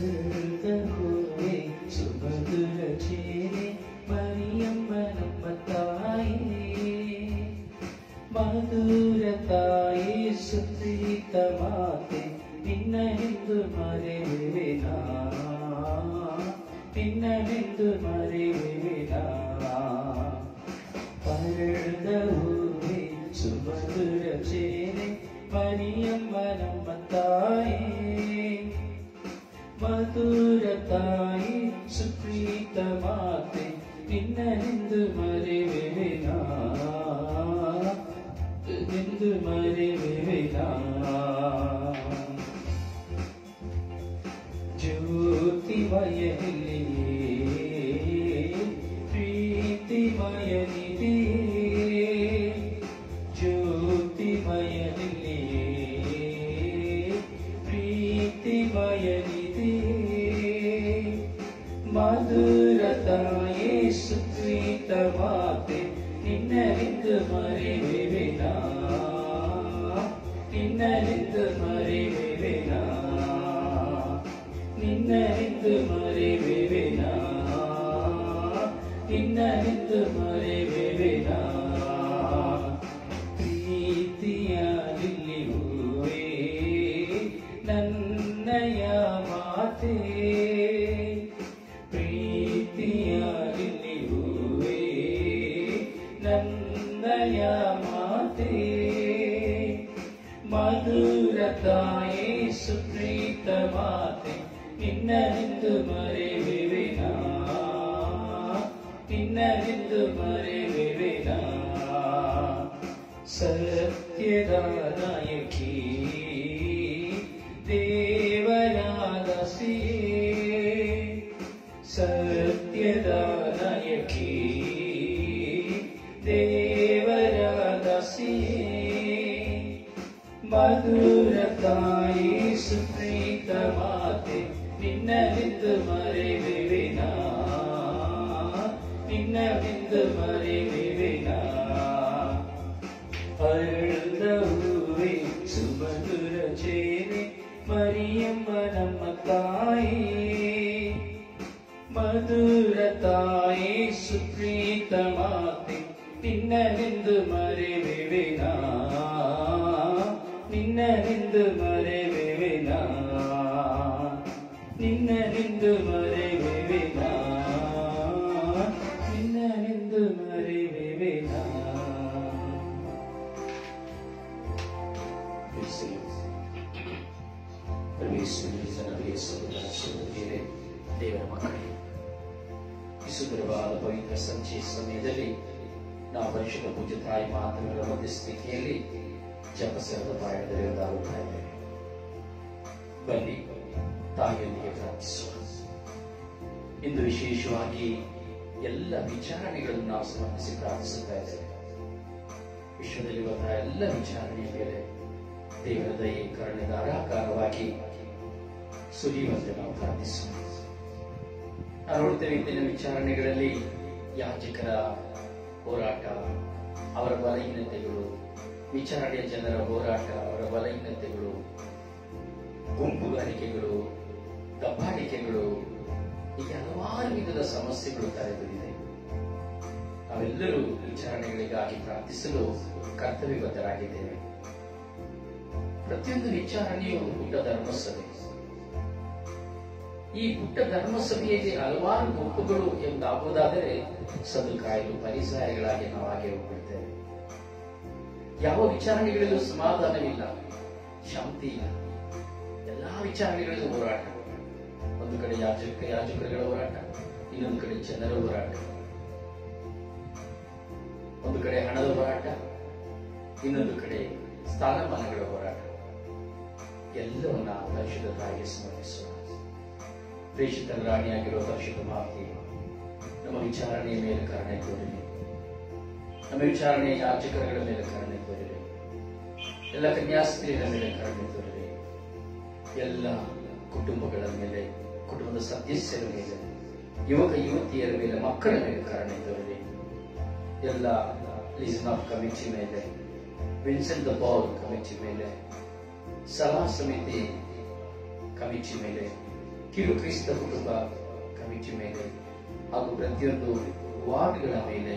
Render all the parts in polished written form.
ಹೂವೆ ಸುಮಧುರ ಚೇರೆ ಮರಿಯಮ್ಮ ನಮ್ಮ ತಾಯೇ, ಮಧುರ ತಾಯಿ ಸುಪ್ರೀತ ಮಾತೆ ನಿನ್ನೆಂದು ಮರೆಯುವೆನಾ, ನಿನ್ನೆಂದು ಮರೆಯುವೆನಾ. ಅರಳಿದ ಹೂವೆ ಸುಮಧುರ ಚೇರೆ ಮರಿಯಮ್ಮ ನಮ್ಮ ತಾಯೇ, ಮಧುರ ತಾಯಿ ಸುಪ್ರೀತ ಮಾತೆ ನಿನ್ನೆಂದು ಮರೆಯುವೆನಾ, ಎಂದು ಮರೆಯುವೆನಾ. ಜ್ಯೋತಿಮಯನಿದೆ ಪ್ರೀತಿಮಯನಿದೆ, ಜ್ಯೋತಿಮಯನಿದೆ ಪ್ರೀತಿಮಯನಿದೆ. ಮಧುರ ತಾಯಿ ಸುಪ್ರೀತ ಮಾತೆ ನಿನ್ನೆಂದು ಮರೆಯುವೆನಾ, ನಿನ್ನೆಂದು ಮರೆಯುವೆನಾ, ನಿನ್ನೆಂದು ಮರೆಯುವೆನಾ, ನಿನ್ನೆಂದು ಮರೆಯುವೆನಾ. ಪ್ರೀತಿಯ ಲಿಲ್ಲಿ ಹೂವೇ ನನ್ನಯ ಮಾತೆ, ಪ್ರೀತಿಯ ಲಿಲ್ಲಿ ಹೂವೇ ನನ್ನಯ ಮಾತೆ. ಮಧುರ ತಾಯಿ ಸುಪ್ರೀತ ಮಾತೆ ನಿನ್ನೆಂದು ಮರೆಯುವೆನಾ, ನಿನ್ನೆಂದು ಮರೆಯುವೆನಾ. ಸತ್ಯದ ನಾಯಕಿ ದೇವರ ದಾಸಿಯೇ, ಸತ್ಯದ ನಾಯಕಿ ದೇವರ ದಾಸಿಯೇ. ಮಧುರ ತಾಯಿ ಸುಪ್ರೀತ ಮಾತೆ ನಿನ್ನೆಂದು ಮರೆಯುವೆನಾ, ನಿನ್ನೆಂದು ಮರೆಯುವೆನಾ. ಅರಳಿದ ಹೂವೆ ಸುಮಧುರ ಚೇರೆ ಮರಿಯಮ್ಮ ನಮ್ಮ ತಾಯೇ, ಮಧುರ ತಾಯಿ ಸುಪ್ರೀತ ಮಾತೆ ನಿನ್ನೆಂದು ಮರೆಯುವೆನಾ, ನಿನ್ನೆಂದು ಮರೆಯುವೆನಾ, ನಿನ್ನೆಂದು ಮರೆಯುವೆನಾ, ನಿನ್ನೆಂದು ಮರೆಯುವೆನಾ. ದೇವರ ಮಕ್ಕಳೇ, ಈ ಸುಂದರವಾದ ಪವಿತ್ರ ಸಂಚೆ ಸಮಯದಲ್ಲಿ ನಾವು ಪರಿಶುದ್ಧ ಪೂಜ್ಯ ತಾಯಿ ಮಾತುಗಳ ಮಧ್ಯಸ್ಥಿತಿಯಲ್ಲಿ ಜಪಸರದ ಪಾಯದಲ್ಲಿ ಒಂದಾಗುತ್ತಾ ಇದ್ದೇವೆ. ಬನ್ನಿ ತಾಯಿಯೊಂದಿಗೆ ಪ್ರಾರ್ಥಿಸುವ. ಇಂದು ವಿಶೇಷವಾಗಿ ಎಲ್ಲ ವಿಚಾರಣೆಗಳನ್ನು ನಾವು ಸಮರ್ಪಿಸಿ ಪ್ರಾರ್ಥಿಸುತ್ತಾ ಇದ್ದೇವೆ. ವಿಶ್ವದಲ್ಲಿರುವಂತಹ ಎಲ್ಲ ವಿಚಾರಣೆಯ ಮೇಲೆ ದೇವರ ದಯೆ ಕರುಣೆ ಧಾರಾಕಾರವಾಗಿ ಸುರಿಯುವಂತೆ ನಾವು ಪ್ರಾರ್ಥಿಸುವ. ನಾವು ನೋಡುತ್ತೇವೆ ಇಂದಿನ ವಿಚಾರಣೆಗಳಲ್ಲಿ ಯಾಜಕರ ಹೋರಾಟ, ಅವರ ಬಲಹೀನತೆಗಳು, ವಿಚಾರಣೆಯ ಜನರ ಹೋರಾಟ, ಅವರ ಬಲಹೀನತೆಗಳು, ಗುಂಪುಗಾರಿಕೆಗಳು, ದಬ್ಬಾಳಿಕೆಗಳು, ಹೀಗೆ ಹಲವಾರು ವಿಧದ ಸಮಸ್ಯೆಗಳು ತಲೆದೋರಿದೆ. ನಾವೆಲ್ಲರೂ ವಿಚಾರಣೆಗಳಿಗಾಗಿ ಪ್ರಾರ್ಥಿಸಲು ಕರ್ತವ್ಯಬದ್ಧರಾಗಿದ್ದೇವೆ. ಪ್ರತಿಯೊಂದು ವಿಚಾರಣೆಯು ಒಂದು ಪುಟ್ಟ ಧರ್ಮಸಭೆ. ಈ ಪುಟ್ಟ ಧರ್ಮಸಭೆಯಲ್ಲಿ ಹಲವಾರು ಗುಂಪುಗಳು ಎಂದಾಗುವುದಾದರೆ ಸದುಕಾಯರು ಪರಿಸಾರಿಗಳಾಗಿ ನಾವು ಹಾಗೆ ಹೋಗ್ಬಿಡ್ತೇವೆ. ಯಾವ ವಿಚಾರಣೆಗಳಲ್ಲೂ ಸಮಾಧಾನವಿಲ್ಲ, ಶಾಂತಿ ಇಲ್ಲ. ಎಲ್ಲಾ ವಿಚಾರಣೆಗಳಲ್ಲೂ ಹೋರಾಟ. ಒಂದು ಕಡೆ ಯಾಜಕರುಗಳ ಹೋರಾಟ, ಇನ್ನೊಂದು ಕಡೆ ಜನರ ಹೋರಾಟ. ಒಂದು ಕಡೆ ಹಣದ ಹೋರಾಟ, ಇನ್ನೊಂದು ಕಡೆ ಸ್ಥಾನಮಾನಗಳ ಹೋರಾಟ. ಎಲ್ಲವನ್ನ ಪರಿಶುದ್ಧ ತಾಯಿಗೆ ಸಮರ್ಪಿಸುವ. ಪ್ರೇಷಿತರ ರಾಣಿಯಾಗಿರುವ ಪರಿಶುದ್ಧ ಮಾತೆ ನಮ್ಮ ವಿಚಾರಣೆಯ ಮೇಲೆ ಕರುಣೆ ತೋರಿದೆ. ನಮ್ಮ ವಿಚಾರಣೆಯ ಯಾಜಕರುಗಳ ಮೇಲೆ ಕರುಣೆ ತೋರಿದೆ. ಎಲ್ಲ ಕನ್ಯಾಸ್ತ್ರೀಯರ ಮೇಲೆ ಕರುಣೆ ತೋರಿದೆ. ಎಲ್ಲ ಕುಟುಂಬಗಳ ಮೇಲೆ, ಕುಟುಂಬದ ಸದಸ್ಯರ ಮೇಲೆ, ಯುವಕ ಯುವತಿಯರ ಮೇಲೆ, ಮಕ್ಕಳ ಮೇಲೆ ಕರುಣೆ ತೋರಿದೆ. ಎಲ್ಲ ಲಿಸನ್ ಆಫ್ ಕಮಿಟಿ ಮೇಲೆ, ವಿನ್ಸೆಂಟ್ ದ ಪಾಲ್ ಕಮಿಟಿ ಮೇಲೆ, ಸಲಹಾ ಸಮಿತಿ ಕಮಿಟಿ ಮೇಲೆ, ಕಿರು ಕ್ರೈಸ್ತ ಕುಟುಂಬ ಕಮಿಟಿ ಮೇಲೆ ಹಾಗೂ ಪ್ರತಿಯೊಂದು ವಾರ್ಡ್ಗಳ ಮೇಲೆ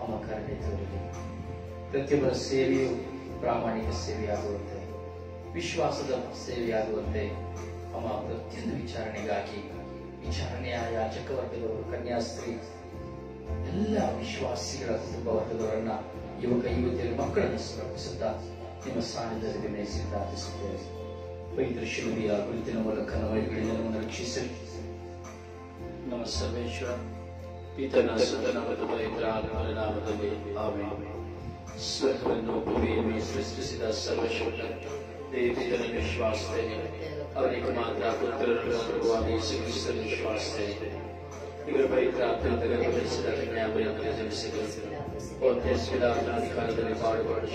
ಅಮ್ಮ ಕರುಣೆ ತೋರಲಿ. ಪ್ರತಿಯೊಬ್ಬರ ಸೇವೆಯು ಪ್ರಾಮಾಣಿಕ ಸೇವೆಯಾಗುವಂತೆ, ವಿಶ್ವಾಸದ ಸೇವೆಯಾಗುವಂತೆ ಅಮ್ಮ ಪ್ರತಿಯೊಂದು ವಿಚಾರಣೆಗಾಗಿ ವಿಚಾರಣೆಯ ಯಾಚಕ ವರ್ಗದವರು, ಕನ್ಯಾಸ್ತ್ರೀ, ಎಲ್ಲ ವಿಶ್ವಾಸಿಗಳ ಕುಟುಂಬ ವರ್ಗದವರನ್ನ, ಯುವಕ ಯುವತಿಯರ ಮಕ್ಕಳನ್ನು ಸಮರ್ಪಿಸುತ್ತಾ ನಿಮ್ಮ ಸಾನ್ನಿಧ್ಯದಲ್ಲಿ ವಿನಯಿಸಿ ಪ್ರಾರ್ಥಿಸುತ್ತೇವೆ. ಪವಿತ್ರ ಶಿಲುಬೆಯ ಗುರುತಿನ ಮೂಲಕ ನಮ್ಮಗಳಿಂದ ನಮ್ಮನ್ನು ರಕ್ಷಿಸಲಿ. ನಮ್ಮ ಸರ್ವೇಶ್ವರ ಪಿತನ ಸುತನ ಮತ್ತು ಪವಿತ್ರ ಆತ್ಮನ ನಾಮದಲ್ಲಿ ಆಮೆನ್. ಸ್ವರ್ಗವನ್ನು ಭೂಮಿಯನ್ನು ಸೃಷ್ಟಿಸಿದ ಸರ್ವಶಕ್ತ ದೇವರನ್ನು ವಿಶ್ವಾಸಿಸುತ್ತೇನೆ. ಅವರಿಗೆ ಮಾತ್ರ ಪುತ್ರರನ್ನು ಪ್ರಭುವಾದ ಯೇಸು ಕ್ರಿಸ್ತನನ್ನು ವಿಶ್ವಾಸಿಸುತ್ತೇನೆ. ಇವರ ಪವಿತ್ರ ಆತ್ಮದಿಂದ ಗರ್ಭಧರಿಸಿದ ಕನ್ಯಾಮರಿಯಂತೆ ಜನಿಸಿದರು. ಪೊಂತಿಯಸ್ ಪಿಲಾತನ ಅಧಿಕಾರದಲ್ಲಿ ಪಾಡುಪಟ್ಟು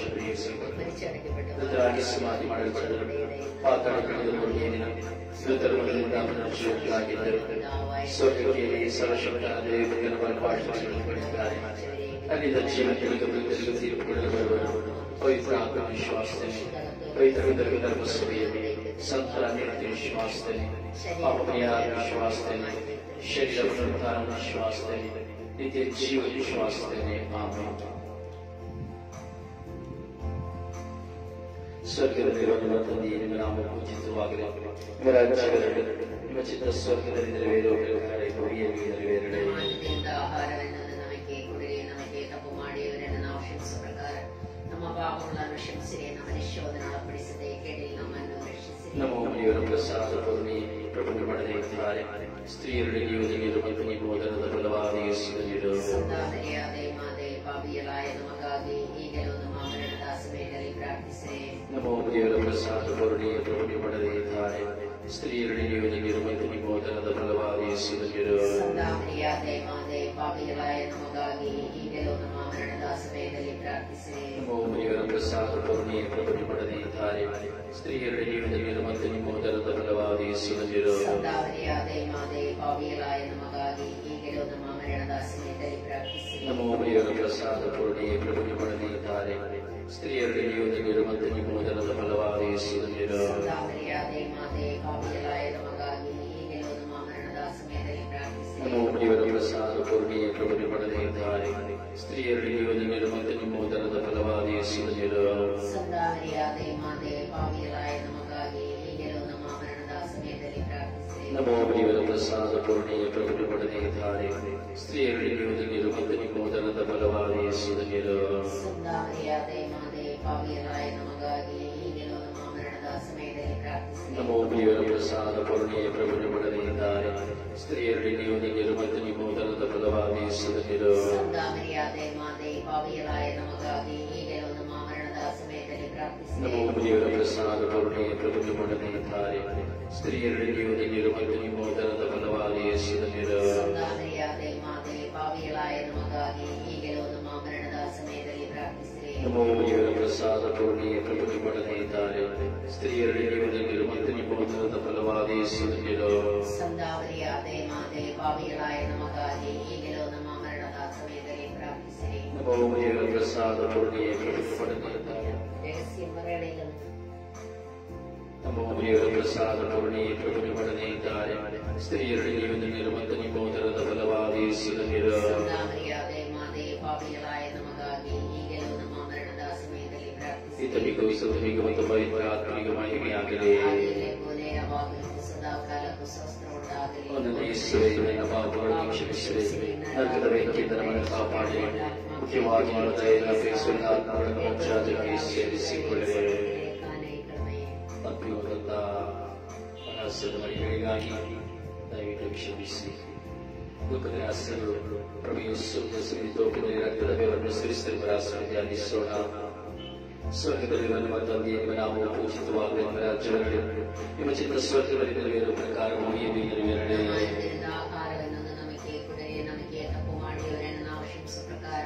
ಮೃತರಾಗಿ ಸಮಾಧಿ ಮಾಡಲ್ಪಟ್ಟರು. ಪಾತಾಳಕ್ಕಿಳಿದು ಏನಿನ ಮೃತರುಗಳಿಂದ ಪುನರುಜ್ಜೀವಿತರಾಗಿದ್ದರು. ಸ್ವರ್ಗಕ್ಕೆ ಸರ್ವಶಕ್ತನ ದೇವರನ್ನು ಬಲಪಡಿಸಿದ್ದಾರೆ. ಅಲ್ಲಿಂದ ಜೀವನಕ್ಕೆ ಮೃತರಿಗೆ ತೀರ್ಪು ಕೊಡಲು ಬರುವರು. ಪವಿತ್ರ ಆತ್ಮ ವಿಶ್ವಾಸದಲ್ಲಿ, ಪವಿತ್ರ ಧರ್ಮಸಭೆಯಲ್ಲಿ, ಸಂತರ ನಿರ್ತಿ ವಿಶ್ವಾಸದಲ್ಲಿ, ಪಾಪಪರಿಹಾರ ವಿಶ್ವಾಸದಲ್ಲಿ, ಶರೀರ ಪುನರುತ್ಥಾನ ವಿಶ್ವಾಸದಲ್ಲಿ, ನಿತ್ಯ ಜೀವ ವಿಶ್ವಾಸದಲ್ಲಿ. ಆಮೆನ್. ಸ್ವರ್ಗದಲ್ಲಿರುವ ನಿಮ್ಮ ತಂದೆಯೇ, ನಿಮ್ಮ ನಾಮ ಪೂಜಿತವಾಗಲಿ. ನಿಮ್ಮ ರಾಜ್ಯದಲ್ಲಿ ನಿಮ್ಮ ಚಿತ್ತ ಸ್ವರ್ಗದಲ್ಲಿ ನೆರವೇರುವ ಪ್ರಕಾರ ಭೂಮಿಯಲ್ಲಿ ನೆರವೇರಲಿ. ಆಹಾರವನ್ನು ನಮಗೆ ಕೊಡಿರಿ. ನಮಗೆ ತಪ್ಪು ಮಾಡಿಯವರನ್ನು ನಾವು ಕ್ಷಮಿಸುವ ಪ್ರಕಾರ ನಮ್ಮ ಪಾಪಗಳನ್ನು ಕ್ಷಮಿಸಿರಿ. ನಮ್ಮನ್ನು ಶೋಧನೆಗೊಳಪಡಿಸದೆ ಕೇಳಿ ನಮ್ಮನ್ನು ರಕ್ಷಿಸಿರಿ. ನಮ್ಮ ಮನೆಯವರ ಪ್ರಸಾದ ಪೂರ್ಣಿ ಪ್ರಭು ಮಾಡದೇ ಇದ್ದಾರೆ. ಸ್ತ್ರೀಯರಲ್ಲಿ ನೀವು ಮತ್ತು ನೀವು ಮೊದಲದ ಫಲವಾದ ಯೇಸುವಿನಲ್ಲಿರು. ಸಂತಾನರಿಯಾದ ಮಾತೆ, ಪಾಪಿಯರಾದ ನಮಗಾಗಿ ಈಗಲೂ ನಮ್ಮ ಮರಣದ ಸಮಯದಲ್ಲಿ ಪ್ರಾರ್ಥಿಸಿರಿ. ನಮ್ಮ ಮನೆಯವರ ಪ್ರಸಾದ ಪೂರ್ಣಿ ಪ್ರಭು ಮಾಡದೇ ಇದ್ದಾರೆ. ಸ್ತ್ರೀಯರಲ್ಲಿ ನೀವು ಮತ್ತು ನೀವು ಮೊದಲದ ಫಲವಾದ ಯೇಸುವಿನಲ್ಲಿರು. ಸಂತಾನರಿಯಾದ ಮಾತೆ, ಪಾಪಿಯರಾದ ನಮಗಾಗಿ ಈಗಲೂ ನಮ್ಮ ಮರಣದ ಸಮಯದಲ್ಲಿ ಪ್ರಾರ್ಥಿಸಿರಿ. ನಮ್ಮ ಮನೆಯವರ ಪ್ರಸಾದ ಪೂರ್ಣಿ ಪ್ರಭು ಮಾಡದೇ ಇದ್ದಾರೆ. ಸ್ತ್ರೀಯರಲ್ಲಿ ನೀವು ಮತ್ತು ನಿಮ್ಮ ಮೊದಲದ ಫಲವಾದ ಯೇಸುವಿನಲ್ಲಿರು. ಸಂತಾನರಿಯಾದ ಮಾತೆ, ಪಾಪಿಯರಾದ ನಮಗಾಗಿ ಈಗಲೂ ನಮ್ಮ ಮರಣದ ಸಮಯದಲ್ಲಿ ಪ್ರಾರ್ಥಿಸಿರಿ. ನಮ್ಮ ಮನೆಯವರ ಪ್ರಸಾದ ಪೂರ್ಣಿ ಪ್ರಭು ಮಾಡದೇ ಇದ್ದಾರೆ. ಸ್ತ್ರೀಯರಲ್ಲಿ ನೀವು ಮತ್ತು ನಿಮ್ಮ ಮೊದಲದ ಫಲವಾದ ಯೇಸುವಿನಲ್ಲಿರು. ಸಂತಾನರಿಯಾದ ಮಾತೆ, ಪಾಪಿಯರಾದ ನಮಗಾಗಿ ಈಗಲೂ ನಮ್ಮ ಮರಣದ ಸಮಯದಲ್ಲಿ ಪ್ರಾರ್ಥಿಸಿರಿ. ನಮ್ಮ ಮನೆಯವರ ಪ್ರಸಾದ ಪೂರ್ಣಿ ಪ್ರಭು ಮಾಡದೇ ಇದ್ದಾರೆ. ಸ್ತ್ರೀಯರಲ್ಲಿ ನೀವು ಮತ್ತು ನಿಮ್ಮ ಮೊದಲದ ಫಲವಾದ ಯೇಸುವಿನಲ್ಲಿರು. ಸಂತಾನರಿಯಾದ ಮಾತೆ, ಪಾಪಿಯರಾದ ನಮಗಾಗಿ ಈಗಲೂ ನಮ್ಮ ಮರಣದ ಸಮಯದಲ್ಲಿ ಪ್ರಾರ್ಥಿಸಿರಿ. ನಮ್ಮ ಮನೆಯವರ ಪ್ರಸಾದ ಪೂರ್ಣಿ ಪ್ರಭು ಮಾಡದೇ ಇದ್ದಾರೆ. ಸ್ತ್ರೀಯರಲ್ಲಿ ನೀವು ಮತ್ತು ನಿಮ್ಮ ಮೊದಲದ ಫಲವಾದ ಯೇಸುವಿನಲ್ಲಿರು. ಸಂತಾನರಿಯಾದ ಮಾತೆ, ಪಾಪಿಯರಾದ ನಮಗಾಗಿ ಈಗಲೂ ನಮ್ಮ ಮರಣದ ಸಮಯದಲ್ಲಿ ಪ್ರಾರ್ಥಿಸಿರಿ. ನಮ್ಮ ಮನೆಯವರ ಪ್ರಸಾದ ಪೂರ್ಣಿ ಪ್ರಭು ಮಾಡದೇ ಇದ್ದಾರೆ. ಸ್ತ್ರೀಯರಲ್ಲಿ ನೀವು ಮತ್ತು ನಿಮ್ಮ ಮೊದಲದ ಫಲವಾದ ಯೇಸುವಿನಲ್ಲಿರು. ಸಂತಾನರಿಯಾದ ಮಾತೆ, ಪಾಪಿಯರಾದ ನಮಗಾಗಿ ಈಗಲೂ ನಮ್ಮ ಮರಣದ ಸಮಯದಲ್ಲಿ ಪ್ರಾರ್ಥಿಸಿರಿ. ನಮ್ಮ ಮನೆಯವರ ಪ್ರಸಾದ ಪೂರ್ಣಿ ಪ್ರಭು ಮಾಡದೇ ಇದ್ದಾರೆ. ಸ್ತ್ರೀಯರಲ್ಲಿ ನೀವು ಮತ್ತು ನಿಮ್ಮ ಮೊದಲದ ಫಲವಾದ ಯೇಸುವಿನಲ್ಲಿರು. ಸಂತಾನರಿಯಾದ ಮಾತೆ, ಪಾಪಿಯರಾದ ನಮಗಾಗಿ ಈಗಲೂ ನಮ್ಮ ಮರಣದ ಸಮಯದಲ್ಲಿ ಪ್ರಾರ್ಥಿಸಿರಿ. ನಮ್ಮ ಮನೆಯವರ ಪ್ರಸಾದ ಪೂರ್ಣಿ ಪ್ರಭು ಮಾಡದೇ ಇದ್ದಾರೆ. ಸ್ತ್ರೀಯರಲ್ಲಿ ನೀವು ಮತ್ತು ನಿಮ್ಮ ಮೊದಲದ ಫಲವಾದ ಯೇಸುವಿನಲ್ಲಿರು. ಸಂತಾನರಿಯಾದ ಮಾತೆ, ಪಾಪಿಯರಾದ ನಮಗಾಗಿ ಈಗಲೂ ನಮ್ಮ ಮರಣದ ಸಮಯದಲ್ಲಿ ಪ್ರಾರ್ಥಿಸಿರಿ. ನಮ್ಮ ಮನೆಯವರ ಪ್ರಸಾದ ಪೂರ್ಣಿ ಪ್ರಭು ಮಾಡದೇ ಇದ್ದಾರೆ. ರಹಸ್ಯ ಮರಣಗಳು ನಮ್ಮ ಮನೆಯವರ ಪ್ರಸಾದ ಪೂರ್ಣಿ ಪ್ರಭು ಮಾಡದೇ ಇದ್ದಾರೆ. ಸ್ತ್ರೀಯರಲ್ಲಿ ನೀವು ಮತ್ತು ನಿಮ್ಮ ಮೊದಲದ ಫಲವಾದ ಯೇಸುವಿನಲ್ಲಿರು. ಸಂತಾನರಿಯಾದ ಮಾತೆ, ಪಾಪಿಯರಾದ ನಮಗಾಗಿ ಈಗಲೂ ನಮ್ಮ ಮರಣದ ಸಮಯದಲ್ಲಿ ಪ್ರಾರ್ಥಿಸಿರಿ. ಈತನಿಗೂ ಸೌತನಿಗೂ ಮತ್ತು ಪವಿತ್ರ ಆತ್ಮನಿಗೂ ಮಹಿಮೆಯಾಗಲಿ. ಆದಿಯಲ್ಲೇ ಬೋಲೆ ಯಾವಾಗಲೂ ಸದಾ ಕಾಲಕ್ಕೂ ಸ್ವಸ್ತ್ರ ಉಂಟಾಗಲಿ. ನನ್ನ ಯೇಸುವೇ, ನನ್ನ ಪಾಪಗಳನ್ನು ಕ್ಷಮಿಸಿರಿ. ನರಕದ ಬೆಂಕಿಯಿಂದ ನಮ್ಮನ್ನು ಕಾಪಾಡಿ. ಮುಖ್ಯವಾಗಿ ನನ್ನ ದಯೆಯನ್ನು ಅಪೇಕ್ಷಿಸುವ ಆತ್ಮಗಳನ್ನು ಮೋಕ್ಷರಾಜ್ಯಕ್ಕೆ ಸೇರಿಸಿಕೊಳ್ಳಿರಿ. ಅತ್ಯುನ್ನತ ಮನಸ್ಸದ ಮರಿಗಳಿಗಾಗಿ ದಯವಿಟ್ಟು ಕ್ಷಮಿಸಿ. ದುಃಖದ ರಹಸ್ಯಗಳು ಪ್ರಭು ಯೇಸು ಕ್ರಿಸ್ತನ ರಕ್ತದ ಬೆವರನ್ನು ಸುರಿಸಿದ ರಹಸ್ಯವನ್ನು ಧ್ಯಾನಿಸೋಣ. ಸ್ವರ್ಗದಲ್ಲಿರುವ ನಿಮ್ಮ ತಂದೆಯ ನಿಮ್ಮ ನಾಮವು ಪೂಜಿತವಾಗಲಿ. ನಿಮ್ಮ ರಾಜ್ಯದಲ್ಲಿ ನಿಮ್ಮ ಚಿತ್ತ ಸ್ವರ್ಗದಲ್ಲಿ ನೆರವೇರುವ ಪ್ರಕಾರ ಭೂಮಿಯಲ್ಲಿ ನೆರವೇರಲಿ. ಆಹಾರವನ್ನು ನಮಗೆ ಕೊಡಿರಿ. ನಮಗೆ ತಪ್ಪು ಮಾಡಿಯವರನ್ನು ನಾವು ಕ್ಷಮಿಸುವ ಪ್ರಕಾರ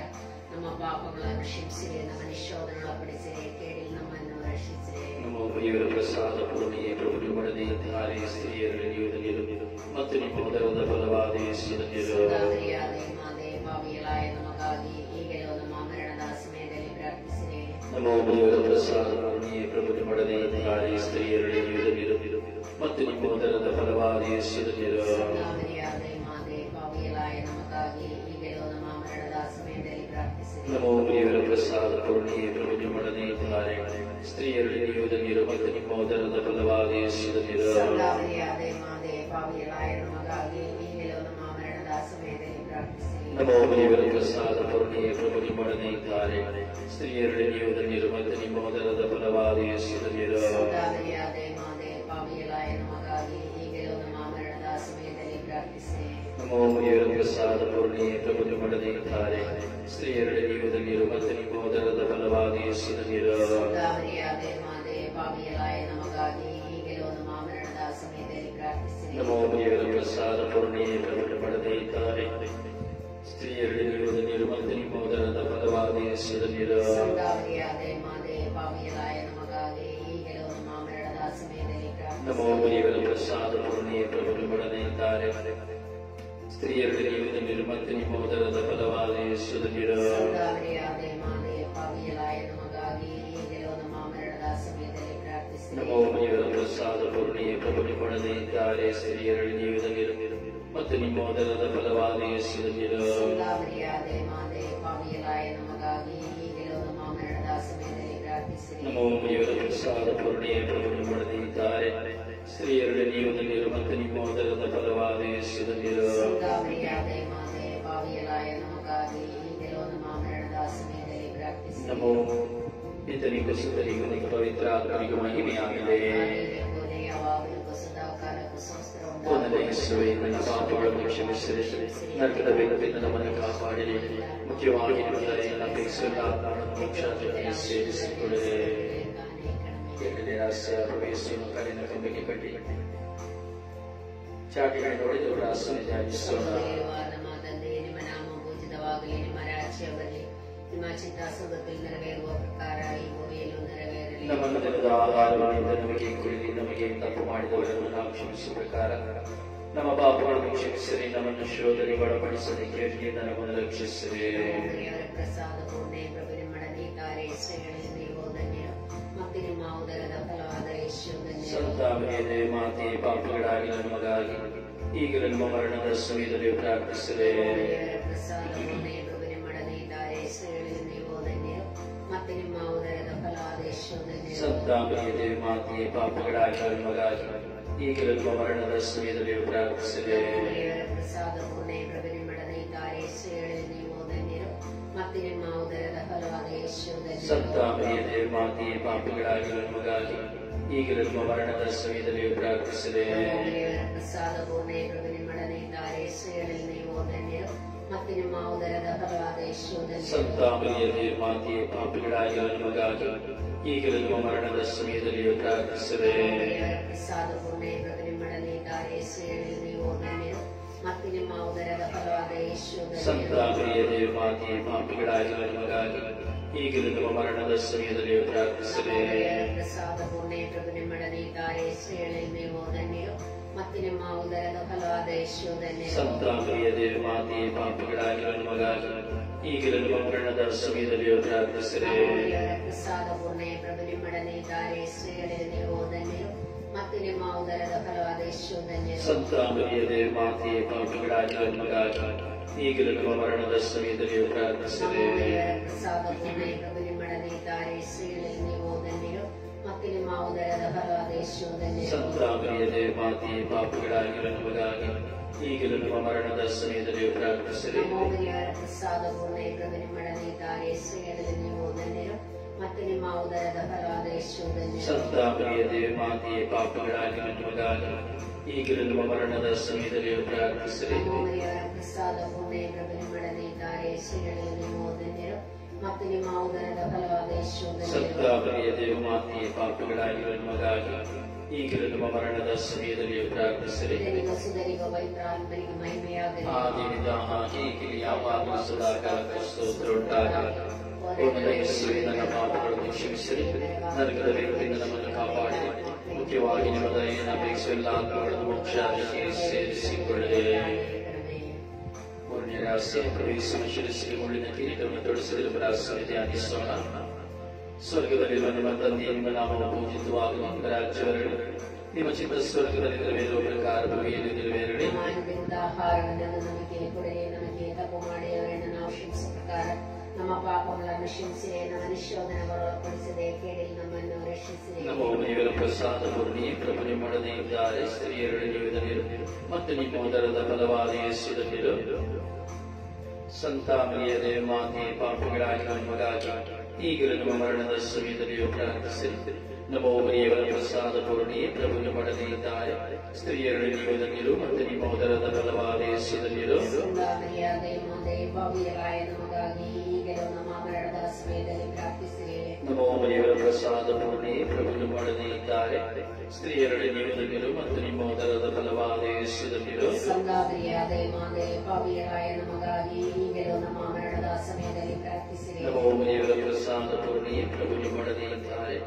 ನಮ್ಮ ಪಾಪಗಳನ್ನು ಕ್ಷಮಿಸಿರಿ. ನಮ್ಮನ್ನು ಶೋಧನೆಗೊಳಪಡಿಸಿರಿ. ಕೇಳಿ ನಮ್ಮನ್ನು ರಕ್ಷಿಸಿರಿ. ನಮ್ಮ ಮನೆಯವರ ಪ್ರಸಾದ ಪೂರ್ಣಿ ಪ್ರಭು ಮಾಡದೇ ಇದ್ದಾರೆ. ಸ್ತ್ರೀಯರಲ್ಲಿ ನೀವು ಮತ್ತು ನಿಮ್ಮ ಮೊದಲದ ಫಲವಾದ ಯೇಸುವಿನಲ್ಲಿರು. ಸಂತಾನರಿಯಾದ ಮಾತೆ, ಪಾಪಿಯರಾದ ನಮಗಾಗಿ ಈಗಲೂ ನಮ್ಮ ಮರಣದ ಸಮಯದಲ್ಲಿ ಪ್ರಾರ್ಥಿಸಿರಿ. ನಮ್ಮ ಮನೆಯವರ ಪ್ರಸಾದ ಪೂರ್ಣಿ ಪ್ರಭು ಮಾಡದೇ ಇದ್ದಾರೆ. ಸ್ತ್ರೀಯರಲ್ಲಿ ನೀವು ಮತ್ತು ನಿಮ್ಮ ಉದರದ ಫಲವಾದ ಯೇಸುವಿನ ಸಂಗಾಮರಿಯಾದೆ ಮಾತೆ ಪಾವಿಯಲಾಯ ನಮಗಾಗಿ ಈಗಲೂ ನಮ್ಮ ಮರಣದ ಸಮಯದಲ್ಲಿ ಪ್ರಾರ್ಥಿಸಿರಿ. ನಮೋ ದೇವರ ಪ್ರಸಾದ ಪೂರ್ಣಿಯೇ ಪ್ರಭು ನಿಮ್ಮೊಡನೆ ಇದ್ದಾರೆ, ಸ್ತ್ರೀಯರಲ್ಲಿ ನೀವು ಧನ್ಯರು ಮತ್ತು ನಿಮ್ಮ ಉದರದ ಫಲವಾದ ಯೇಸುವಿನ ಸಂಗಾಮರಿಯಾದೆ ಮಾತೆ ಪಾವಿಯಲಾಯ ನಮಗಾಗಿ ಈಗಲೂ ನಮ್ಮ ಮರಣದ ಸಮಯದಲ್ಲಿ ಪ್ರಾರ್ಥಿಸಿರಿ. ನಮೋ ದೇವರ ಪ್ರಸಾದ ಪೂರ್ಣಿಯೇ ಪ್ರಭು ನಿಮ್ಮೊಡನೆ ಇದ್ದಾರೆ, ಸ್ತ್ರೀಯರಲ್ಲಿ ನೀವು ಧನ್ಯರು ಮತ್ತು ನಿಮ್ಮ ಉದರದ ಫಲವಾದ ಯೇಸುವಿನ ಸಂಗಾಮರಿಯಾದೆ ಮಾತೆ ಪಾವಿಯಲಾಯ ನಮಗಾಗಿ ಈಗಲೂ ನಮ್ಮ ಮರಣದ ಸಮಯದಲ್ಲಿ ಪ್ರಾರ್ಥಿಸಿರಿ. ನಮೋ ದೇವರ ಪ್ರಸಾದ ಪೂರ್ಣಿಯೇ ಪ್ರಭು ನಿಮ್ಮೊಡನೆ ಇದ್ದಾರೆ, ಸ್ತ್ರೀಯರಲ್ಲಿ ನೀವು ಧನ್ಯರು ಮತ್ತು ನಿಮ್ಮ ಉದರದ ಫಲವಾದ ಯೇಸುವಿನ ಸಂಗಾಮರಿಯಾದೆ ಮಾತೆ ಪಾವಿಯಲಾಯ ನಮಗಾಗಿ ಈಗಲೂ ನಮ್ಮ ಮರಣದ ಸಮಯದಲ್ಲಿ ಪ್ರಾರ್ಥಿಸಿರಿ. ನಮೋ ದೇವರ ಪ್ರಸಾದ ಪೂರ್ಣಿಯೇ ಪ್ರಭು ನಿಮ್ಮೊಡನೆ ಇದ್ದಾರೆ, ಸ್ತ್ರೀಯರಲ್ಲಿ ನೀವು ಧನ್ಯರು ಮತ್ತು ನಿಮ್ಮ ಉದರದ ಫಲವಾದ ಯೇಸುವಿನ ಸಂಗಾಮರಿಯಾದೆ ಮಾತೆ ಪಾವಿಯಲಾಯ ನಮಗಾಗಿ ಈಗಲೂ ನಮ್ಮ ಮರಣದ ಸಮಯದಲ್ಲಿ ಪ್ರಾರ್ಥಿಸಿರಿ. ನಮೋ ದೇವರ ಪ್ರಸಾದ ಪೂರ್ಣಿಯೇ ಪ್ರಭು ನಿಮ್ಮೊಡನೆ ಇದ್ದಾರೆ, ಸ್ತ್ರೀಯರಲ್ಲಿ ನೀವು ಧನ್ಯರು ಮತ್ತು ನಿಮ್ಮ ಉದರದ ಫಲವಾದ ಯೇಸುವಿನ ಸಂಗಾಮರಿಯಾದೆ ಮಾತೆ ಪಾವಿಯಲಾಯ ನಮಗಾಗಿ ಈಗಲೂ ನಮ್ಮ ಮರಣದ ಸಮಯದಲ್ಲಿ ಪ್ರಾರ್ಥಿಸಿರಿ. ನಮೋ ದೇವರ ಪ್ರಸಾದ ಪೂರ್ಣಿಯೇ ಪ್ರಭು ನಿಮ್ಮೊಡನೆ ಇದ್ದಾರೆ, ಸ್ತ್ರೀಯರಲ್ಲಿ ನೀವು ಧನ್ಯರು ಮತ್ತು ನಿಮ್ಮ ಉದರದ ಫಲವಾದ ಯೇಸುವಿನ ಸಂಗಾಮರಿಯಾದೆ ಮಾತೆ ಪಾವಿಯಲಾಯ ನಮಗಾಗಿ ಈಗಲೂ ನಮ್ಮ ಮರಣದ ಸಮಯದಲ್ಲಿ ಪ್ರಾರ್ಥಿಸಿರಿ. ನಮೋ ದೇವರ ಪ್ರಸಾದ ಪೂರ್ಣಿಯೇ ಪ್ರಭು ನಿಮ್ಮೊಡನೆ ಇದ್ದಾರೆ, ಸ್ತ್ರೀಯರಲ್ಲಿ ನೀವು ಧನ್ಯರು ಮತ್ತು ನಿಮ್ಮ ಉದರದ ಫಲವಾದ ಯೇಸುವಿನ ಸಂಗಾಮರಿಯಾದೆ ಮಾತೆ ಪಾವಿಯಲಾಯ ನಮಗಾಗಿ ಈಗಲೂ ನಮ್ಮ ಮರಣದ ಸಮಯದಲ್ಲಿ ಪ್ರಾರ್ಥಿಸಿರಿ. ನಮೋ ಪಿತನಿಗೂ ಸುತನಿಗೂ ನಿಮ್ಮ ಪವಿತ್ರ ಆತ್ಮನಿಗೂ ಮಹಿಮೆಯಾಗಿದೆ. ಯಾವಾಗಲೂ ಸದಾ ಕಾಲಕ್ಕೂ ಸಂಸ್ಕಾರ ಒಂದನೇ ಯೇಸುವೇ, ನನ್ನ ಪಾಪಗಳನ್ನು ಕ್ಷಮಿಸಿರಿ, ನರಕದ ಬೆಂಕಿಯಿಂದ ನಮ್ಮನ್ನು ಕಾಪಾಡಿರಿ, ಮುಖ್ಯವಾಗಿ ನಿಮ್ಮ ದಯೆಯನ್ನು ಅಪೇಕ್ಷಿಸುತ್ತಾ ಮೋಕ್ಷಕ್ಕೆ ಸೇರಿಸಿಕೊಳ್ಳಿರಿ. ಎರಡನೇ ರಹಸ್ಯ, ಪ್ರವೇಶಿಸುವ ಕಲ್ಲಿನ ಕಂಬಕ್ಕೆ ಕಟ್ಟಿ ಚಾಟಿಗಳನ್ನು ಹೊಡೆದು ರಾಸನೆ ಧ್ಯಾನಿಸೋಣ. ನಮ್ಮ ತಂದೆ, ನಿಮ್ಮ ನಾಮ ಪೂಜಿತವಾಗಲಿ, ನಿಮ್ಮ ರಾಜ್ಯ ಬರಲಿ, ನಿಮ್ಮ ಚಿತ್ತ ಸ್ವರ್ಗದಲ್ಲಿ ನೆರವೇರುವ ಪ್ರಕಾರ ಈ ಭೂಮಿಯಲ್ಲೂ ನೆರವೇರಲಿ. ನಮ್ಮ ದಿನದ ಆಹಾರವನ್ನು ನಮಗೆ ಕೊಡಿರಿ, ನಮಗೆ ತಪ್ಪು ಮಾಡಿದವರನ್ನು ನಾವು ಕ್ಷಮಿಸುವ ಪ್ರಕಾರ ನಮ್ಮ ಪಾಪಗಳನ್ನು ಕ್ಷಮಿಸಿರಿ, ನಮ್ಮನ್ನು ಶೋಧನೆಗೆ ಒಳಪಡಿಸದೆ ಕೇಳಿನಿಂದ ನಮ್ಮನ್ನು ರಕ್ಷಿಸಿರಿ. ದೇವರ ಪ್ರಸಾದ ಪೂರ್ಣೆ ಪ್ರಭು ನಿಮ್ಮೊಡನೆ ಇದ್ದಾರೆ, ಸ್ತ್ರೀಯರಲ್ಲಿ ನೀವು ಧನ್ಯರು ಮತ್ತು ನಿಮ್ಮ ಉದರದ ಫಲವಾದ ಯೇಸು ಧನ್ಯರು. ಸಂತಾಮರಿಯೇ ಮಾತೆ, ಪಾಪಿಗಳಾಗಿ ನಮಗಾಗಿ ಈಗಲೂ ನಮ್ಮ ಮರಣದ ಸಮಯದಲ್ಲಿ ಪ್ರಾರ್ಥಿಸಿರಿ. ದೇವರ ಪ್ರಸಾದ ಪೂರ್ಣೆ ಪ್ರಭು ನಿಮ್ಮೊಡನೆ ಇದ್ದಾರೆ, ಸ್ತ್ರೀಯರಲ್ಲಿ ನೀವು ಧನ್ಯರು ಮತ್ತು ನಿಮ್ಮ ಉದರದ ಫಲವಾದ ಯೇಸು ಧನ್ಯರು. ಸಂತಾಮರಿಯೇ ಮಾತೆ, ಪಾಪಿಗಳಾಗಿ ನಮಗಾಗಿ ಈಗಲೂ ನಮ್ಮ ಮರಣದ ಸಮಯದಲ್ಲಿ ಪ್ರಾರ್ಥಿಸಿರಿ. ದೇವರ ಪ್ರಸಾದ ಪೂರ್ಣೆ ಪ್ರಭು ನಿಮ್ಮೊಡನೆ ಇದ್ದಾರೆ, ಸ್ತ್ರೀಯರಲ್ಲಿ ನೀವು ಧನ್ಯರು ಮತ್ತು ನಿಮ್ಮ ಉದರದ ಫಲವಾದ ಯೇಸು ಧನ್ಯರು. ಸಂತಾಮರಿಯೇ ಮಾತೆ, ಪಾಪಿಗಳಾಗಿ ನಮಗಾಗಿ ಈಗಲೂ ನಮ್ಮ ಮರಣದ ಸಮಯದಲ್ಲಿ ಪ್ರಾರ್ಥಿಸಿರಿ. ದೇವರ ಪ್ರಸಾದ ಪೂರ್ಣೆ ಪ್ರಭು ನಿಮ್ಮೊಡನೆ ಇದ್ದಾರೆ, ಸ್ತ್ರೀಯರಲ್ಲಿ ನೀವು ಧನ್ಯರು ಮತ್ತು ನಿಮ್ಮ ಉದರದ ಫಲವಾದ ಯೇಸು ಧನ್ಯರು. ಸಂತಾಮರಿಯೇ ಮಾತೆ, ಪಾಪಿಗಳಾಗಿ ನಮಗಾಗಿ ಈಗಲೂ ನಮ್ಮ ಮರಣದ ಸಮಯದಲ್ಲಿ ಪ್ರಾರ್ಥಿಸಿರಿ. ದೇವರ ಪ್ರಸಾದ ಪೂರ್ಣೆ ಪ್ರಭು ನಿಮ್ಮೊಡನೆ ಇದ್ದಾರೆ, ಸ್ತ್ರೀಯರಲ್ಲಿ ನೀವು ಧನ್ಯರು ಮತ್ತು ನಿಮ್ಮ ಉದರದ ಫಲವಾದ ಯೇಸು ಧನ್ಯರು. ಸಂತಾಮರಿಯೇ ಮಾತೆ, ಪಾಪಿಗಳಾಗಿ ನಮಗಾಗಿ ಈಗಲೂ ನಮ್ಮ ಮರಣದ ಸಮಯದಲ್ಲಿ ಪ್ರಾರ್ಥಿಸಿರಿ. ದೇವರ ಪ್ರಸಾದ ಪೂರ್ಣೆ ಪ್ರಭು ನಿಮ್ಮೊಡನೆ ಇದ್ದಾರೆ, ಸ್ತ್ರೀಯರಲ್ಲಿ ನೀವು ಧನ್ಯರು ಮತ್ತು ನಿಮ್ಮ ಉದರದ ಫಲವಾದ ಯೇಸು ಧನ್ಯರು. ಸಂತಾಮರಿಯೇ ಮಾತೆ, ಪಾಪಿಗಳಾಗಿ ನಮಗಾಗಿ ಈಗಲೂ ನಮ್ಮ ಮರಣದ ಸಮಯದಲ್ಲಿ ಪ್ರಾರ್ಥಿಸಿರಿ. ದೇವರ ಪ್ರಸಾದ ಪೂರ್ಣೆ ಪ್ರಭು ನಿಮ್ಮೊಡನೆ ಇದ್ದಾರೆ, ಸ್ತ್ರೀಯರಲ್ಲಿ ನೀವು ಧನ್ಯರು ಮತ್ತು ನಿಮ್ಮ ಉದರದ ಫಲವಾದ ಯೇಸು ಧನ್ಯರು. ಸಂತಾಮರಿಯೇ ಮಾತೆ, ಪಾಪಿಗಳಾಗಿ ನಮಗಾಗಿ ಈಗಲೂ ನಮ್ಮ ಮರಣದ ಸಮಯದಲ್ಲಿ ಪ್ರಾರ್ಥಿಸಿರಿ. ದೇವರ ಪ್ರಸಾದ ಪೂರ್ಣೆ ಪ್ರಭು ನಿಮ್ಮೊಡನೆ ಇದ್ದಾರೆ, ಸ್ತ್ರೀಯರಲ್ಲಿ ನೀವು ಧನ್ಯರು ಮತ್ತು ನಿಮ್ಮ ಉದರದ ಫಲವಾದ ಯೇಸು ಧನ್ಯರು. ಸಂತಾಮರಿಯೇ ಮಾತೆ, ಪಾಪಿಗಳಾಗಿ ನಮಗಾಗಿ ಈಗಲೂ ನಮ್ಮ ಮರಣದ ಸಮಯದಲ್ಲಿ ಪ್ರಾರ್ಥಿಸಿರಿ. ದೇವರ ಪ್ರಸಾದ ಪೂರ್ಣೆ ಪ್ರಭು ನಿಮ್ಮೊಡನೆ ಇದ್ದಾರೆ, ಸ್ತ್ರೀಯರಲ್ಲಿ ನೀವು ಧನ್ಯರು ಮತ್ತು ನಿಮ್ಮ ಉದರದ ಫಲವಾದ ಯೇಸು ಧನ್ಯರು. ಸಂತಾಮರಿಯೇ ಮಾತೆ, ಪಾಪಿಗಳಾಗಿ ನಮಗಾಗಿ ಈಗಲೂ ನಮ್ಮ ಮರಣದ ಸಮಯದಲ್ಲಿ ಪ್ರಾರ್ಥಿಸಿರಿ. ದೇವರ ಪ್ರಸಾದ ಪೂರ್ಣೆ ಪ್ರಭು ನಿಮ್ಮೊಡನೆ ಇದ್ದಾರೆ, ಸ್ತ್ರೀಯರಲ್ಲಿ ನೀವು ಧನ್ಯರು ಮತ್ತು ನಿಮ್ಮ ಉದರದ ಫಲವಾದ ಯೇಸು ಧನ್ಯರು. ಸಂತಾಮರಿಯೇ ಮಾತೆ, ಪಾಪಿಗಳಾಗಿ ನಮಗಾಗಿ ಈಗಲೂ ನಮ್ಮ ಮರಣದ ಸಮಯದಲ್ಲಿ ಪ್ರಾರ್ಥಿಸಿರಿ. ದೇವರಿಗೂ ಸುಧರಿಗೂ ಪವಿತ್ರಾತ್ಮನಿಗೂ ಮಹಿಮೆಯಾಗಲಿ. ಆದಿಯಿಂದ ಹಾಗೆ ಈಗಲೂ ಯಾವಾಗಲೂ ಸದಾಕಾಲಕ್ಕೂ ಸ್ತೋತ್ರ ಉಂಟಾಗಲಿ. ಒಂದನೇ ಯೇಸುವೇ, ನನ್ನ ಪಾಪಗಳನ್ನು ಕ್ಷಮಿಸಿರಿ, ನರಕದ ಬೆಂಕಿಯಿಂದ ನಮ್ಮನ್ನು ಕಾಪಾಡಿರಿ, ಮುಖ್ಯವಾಗಿ ನಿಮ್ಮ ದಯೆಯನ್ನು ಅಪೇಕ್ಷಿಸುವ ಎಲ್ಲ ಆತ್ಮಗಳನ್ನು ಮೋಕ್ಷಕ್ಕೆ ಸೇರಿಸಿಕೊಳ್ಳಿರಿ. ಮೂರನೇ ರಹಸ್ಯ, ಪ್ರವೇಶಿಸುವ ಶಿರಸ್ಸಿಗೆ ಮುಳ್ಳಿನ ಕಿರೀಟವನ್ನು ತೊಡಿಸಿದ ರಹಸ್ಯವನ್ನು ಧ್ಯಾನಿಸೋಣ. ಸ್ವರ್ಗದಲ್ಲಿರುವ ನಿಮ್ಮ ತಂದೆಯ ನಿಮ್ಮ ನಾಮವು ಪೂಜಿತವಾಗಲಿ, ನಿಮ್ಮ ರಾಜ್ಯ ಬರಲಿ, ನಿಮ್ಮ ಚಿತ್ತ ಸ್ವರ್ಗದಲ್ಲಿ ನೆರವೇರುವ ಪ್ರಕಾರ ಭೂಮಿಯಲ್ಲಿ ನೆರವೇರಲಿ. ಸಮಾನದಿಂದ ಆಹಾರವನ್ನು ನಮಗೆ ಕೊಡೆಯೇ, ನಮಗೆ ತಪ್ಪು ಮಾಡಿದವರನ್ನು ನಾವು ಕ್ಷಮಿಸುವ ಪ್ರಕಾರ ನಮ್ಮ ಪಾಪಗಳನ್ನು ಕ್ಷಮಿಸಿರಿ, ನಮ್ಮ ನಿಶೋಧನೆಗೆ ಒಳಪಡಿಸದೆ ಕೇಳಿ ನಮ್ಮನ್ನು ರಕ್ಷಿಸಿರಿ. ನಮ್ಮ ಮನೆಯವರ ಪ್ರಸಾದ ಪೂರ್ಣಿ ಪ್ರಭು ನಿಮ್ಮೊಡನೆ ಇದ್ದಾರೆ, ಸ್ತ್ರೀಯರಲ್ಲಿ ನೀವು ಧನ್ಯರು ಮತ್ತು ನಿಮ್ಮ ಉದರದ ಫಲವಾದ ಯೇಸು ಧನ್ಯರು. ಸಂತ ಮರಿಯರೇ ಮಾತೆ, ಪಾಪಿಗಳಾಗಿ ನಮಗಾಗಿ ಈಗಲೂ ನಮ್ಮ ಮರಣದ ಸಮಯದಲ್ಲಿಯೂ ಪ್ರಾರ್ಥಿಸಿರಿ. ನಮೋ ಮರಿಯವರ ಪ್ರಸಾದ ಪೂರ್ಣಿ ಪ್ರಭು ನಿಮ್ಮೊಡನೆ ಇದ್ದಾರೆ, ಸ್ತ್ರೀಯರಲ್ಲಿ ನೀವು ಧನ್ಯರು ಮತ್ತು ನಿಮ್ಮ ಉದರದ ಫಲವಾದ ಯೇಸು ಧನ್ಯರು. ಮರ್ಯಾದೆ ಮಾತೆ, ಪಾಪಿಗಳಾಯ ನಮಗಾಗಿ ಈಗಲೂ ನಮ್ಮ ಮರಣದ ಸಮಯದಲ್ಲಿ ಪ್ರಾರ್ಥಿಸಿರಿ. ನಮೋ ಮರಿಯವರ ಪ್ರಸಾದ ಪೂರ್ಣಿ ಪ್ರಭು ನಿಮ್ಮೊಡನೆ ಇದ್ದಾರೆ, ಸ್ತ್ರೀಯರಲ್ಲಿ ನೀವು ಧನ್ಯರು ಮತ್ತು ನಿಮ್ಮ ಉದರದ ಫಲವಾದ ಯೇಸು ಧನ್ಯರು. ಮರ್ಯಾದೆ ಮಾತೆ, ಪಾಪಿಗಳಾಯ ನಮಗಾಗಿ ಈಗಲೂ ನಮ್ಮ ಮರಣದ ಸಮಯದಲ್ಲಿ ಪ್ರಾರ್ಥಿಸಿರಿ. ನಮೋ ಮರಿಯವರ ಪ್ರಸಾದ ಪೂರ್ಣಿ ಪ್ರಭು ನಿಮ್ಮೊಡನೆ ಇದ್ದಾರೆ,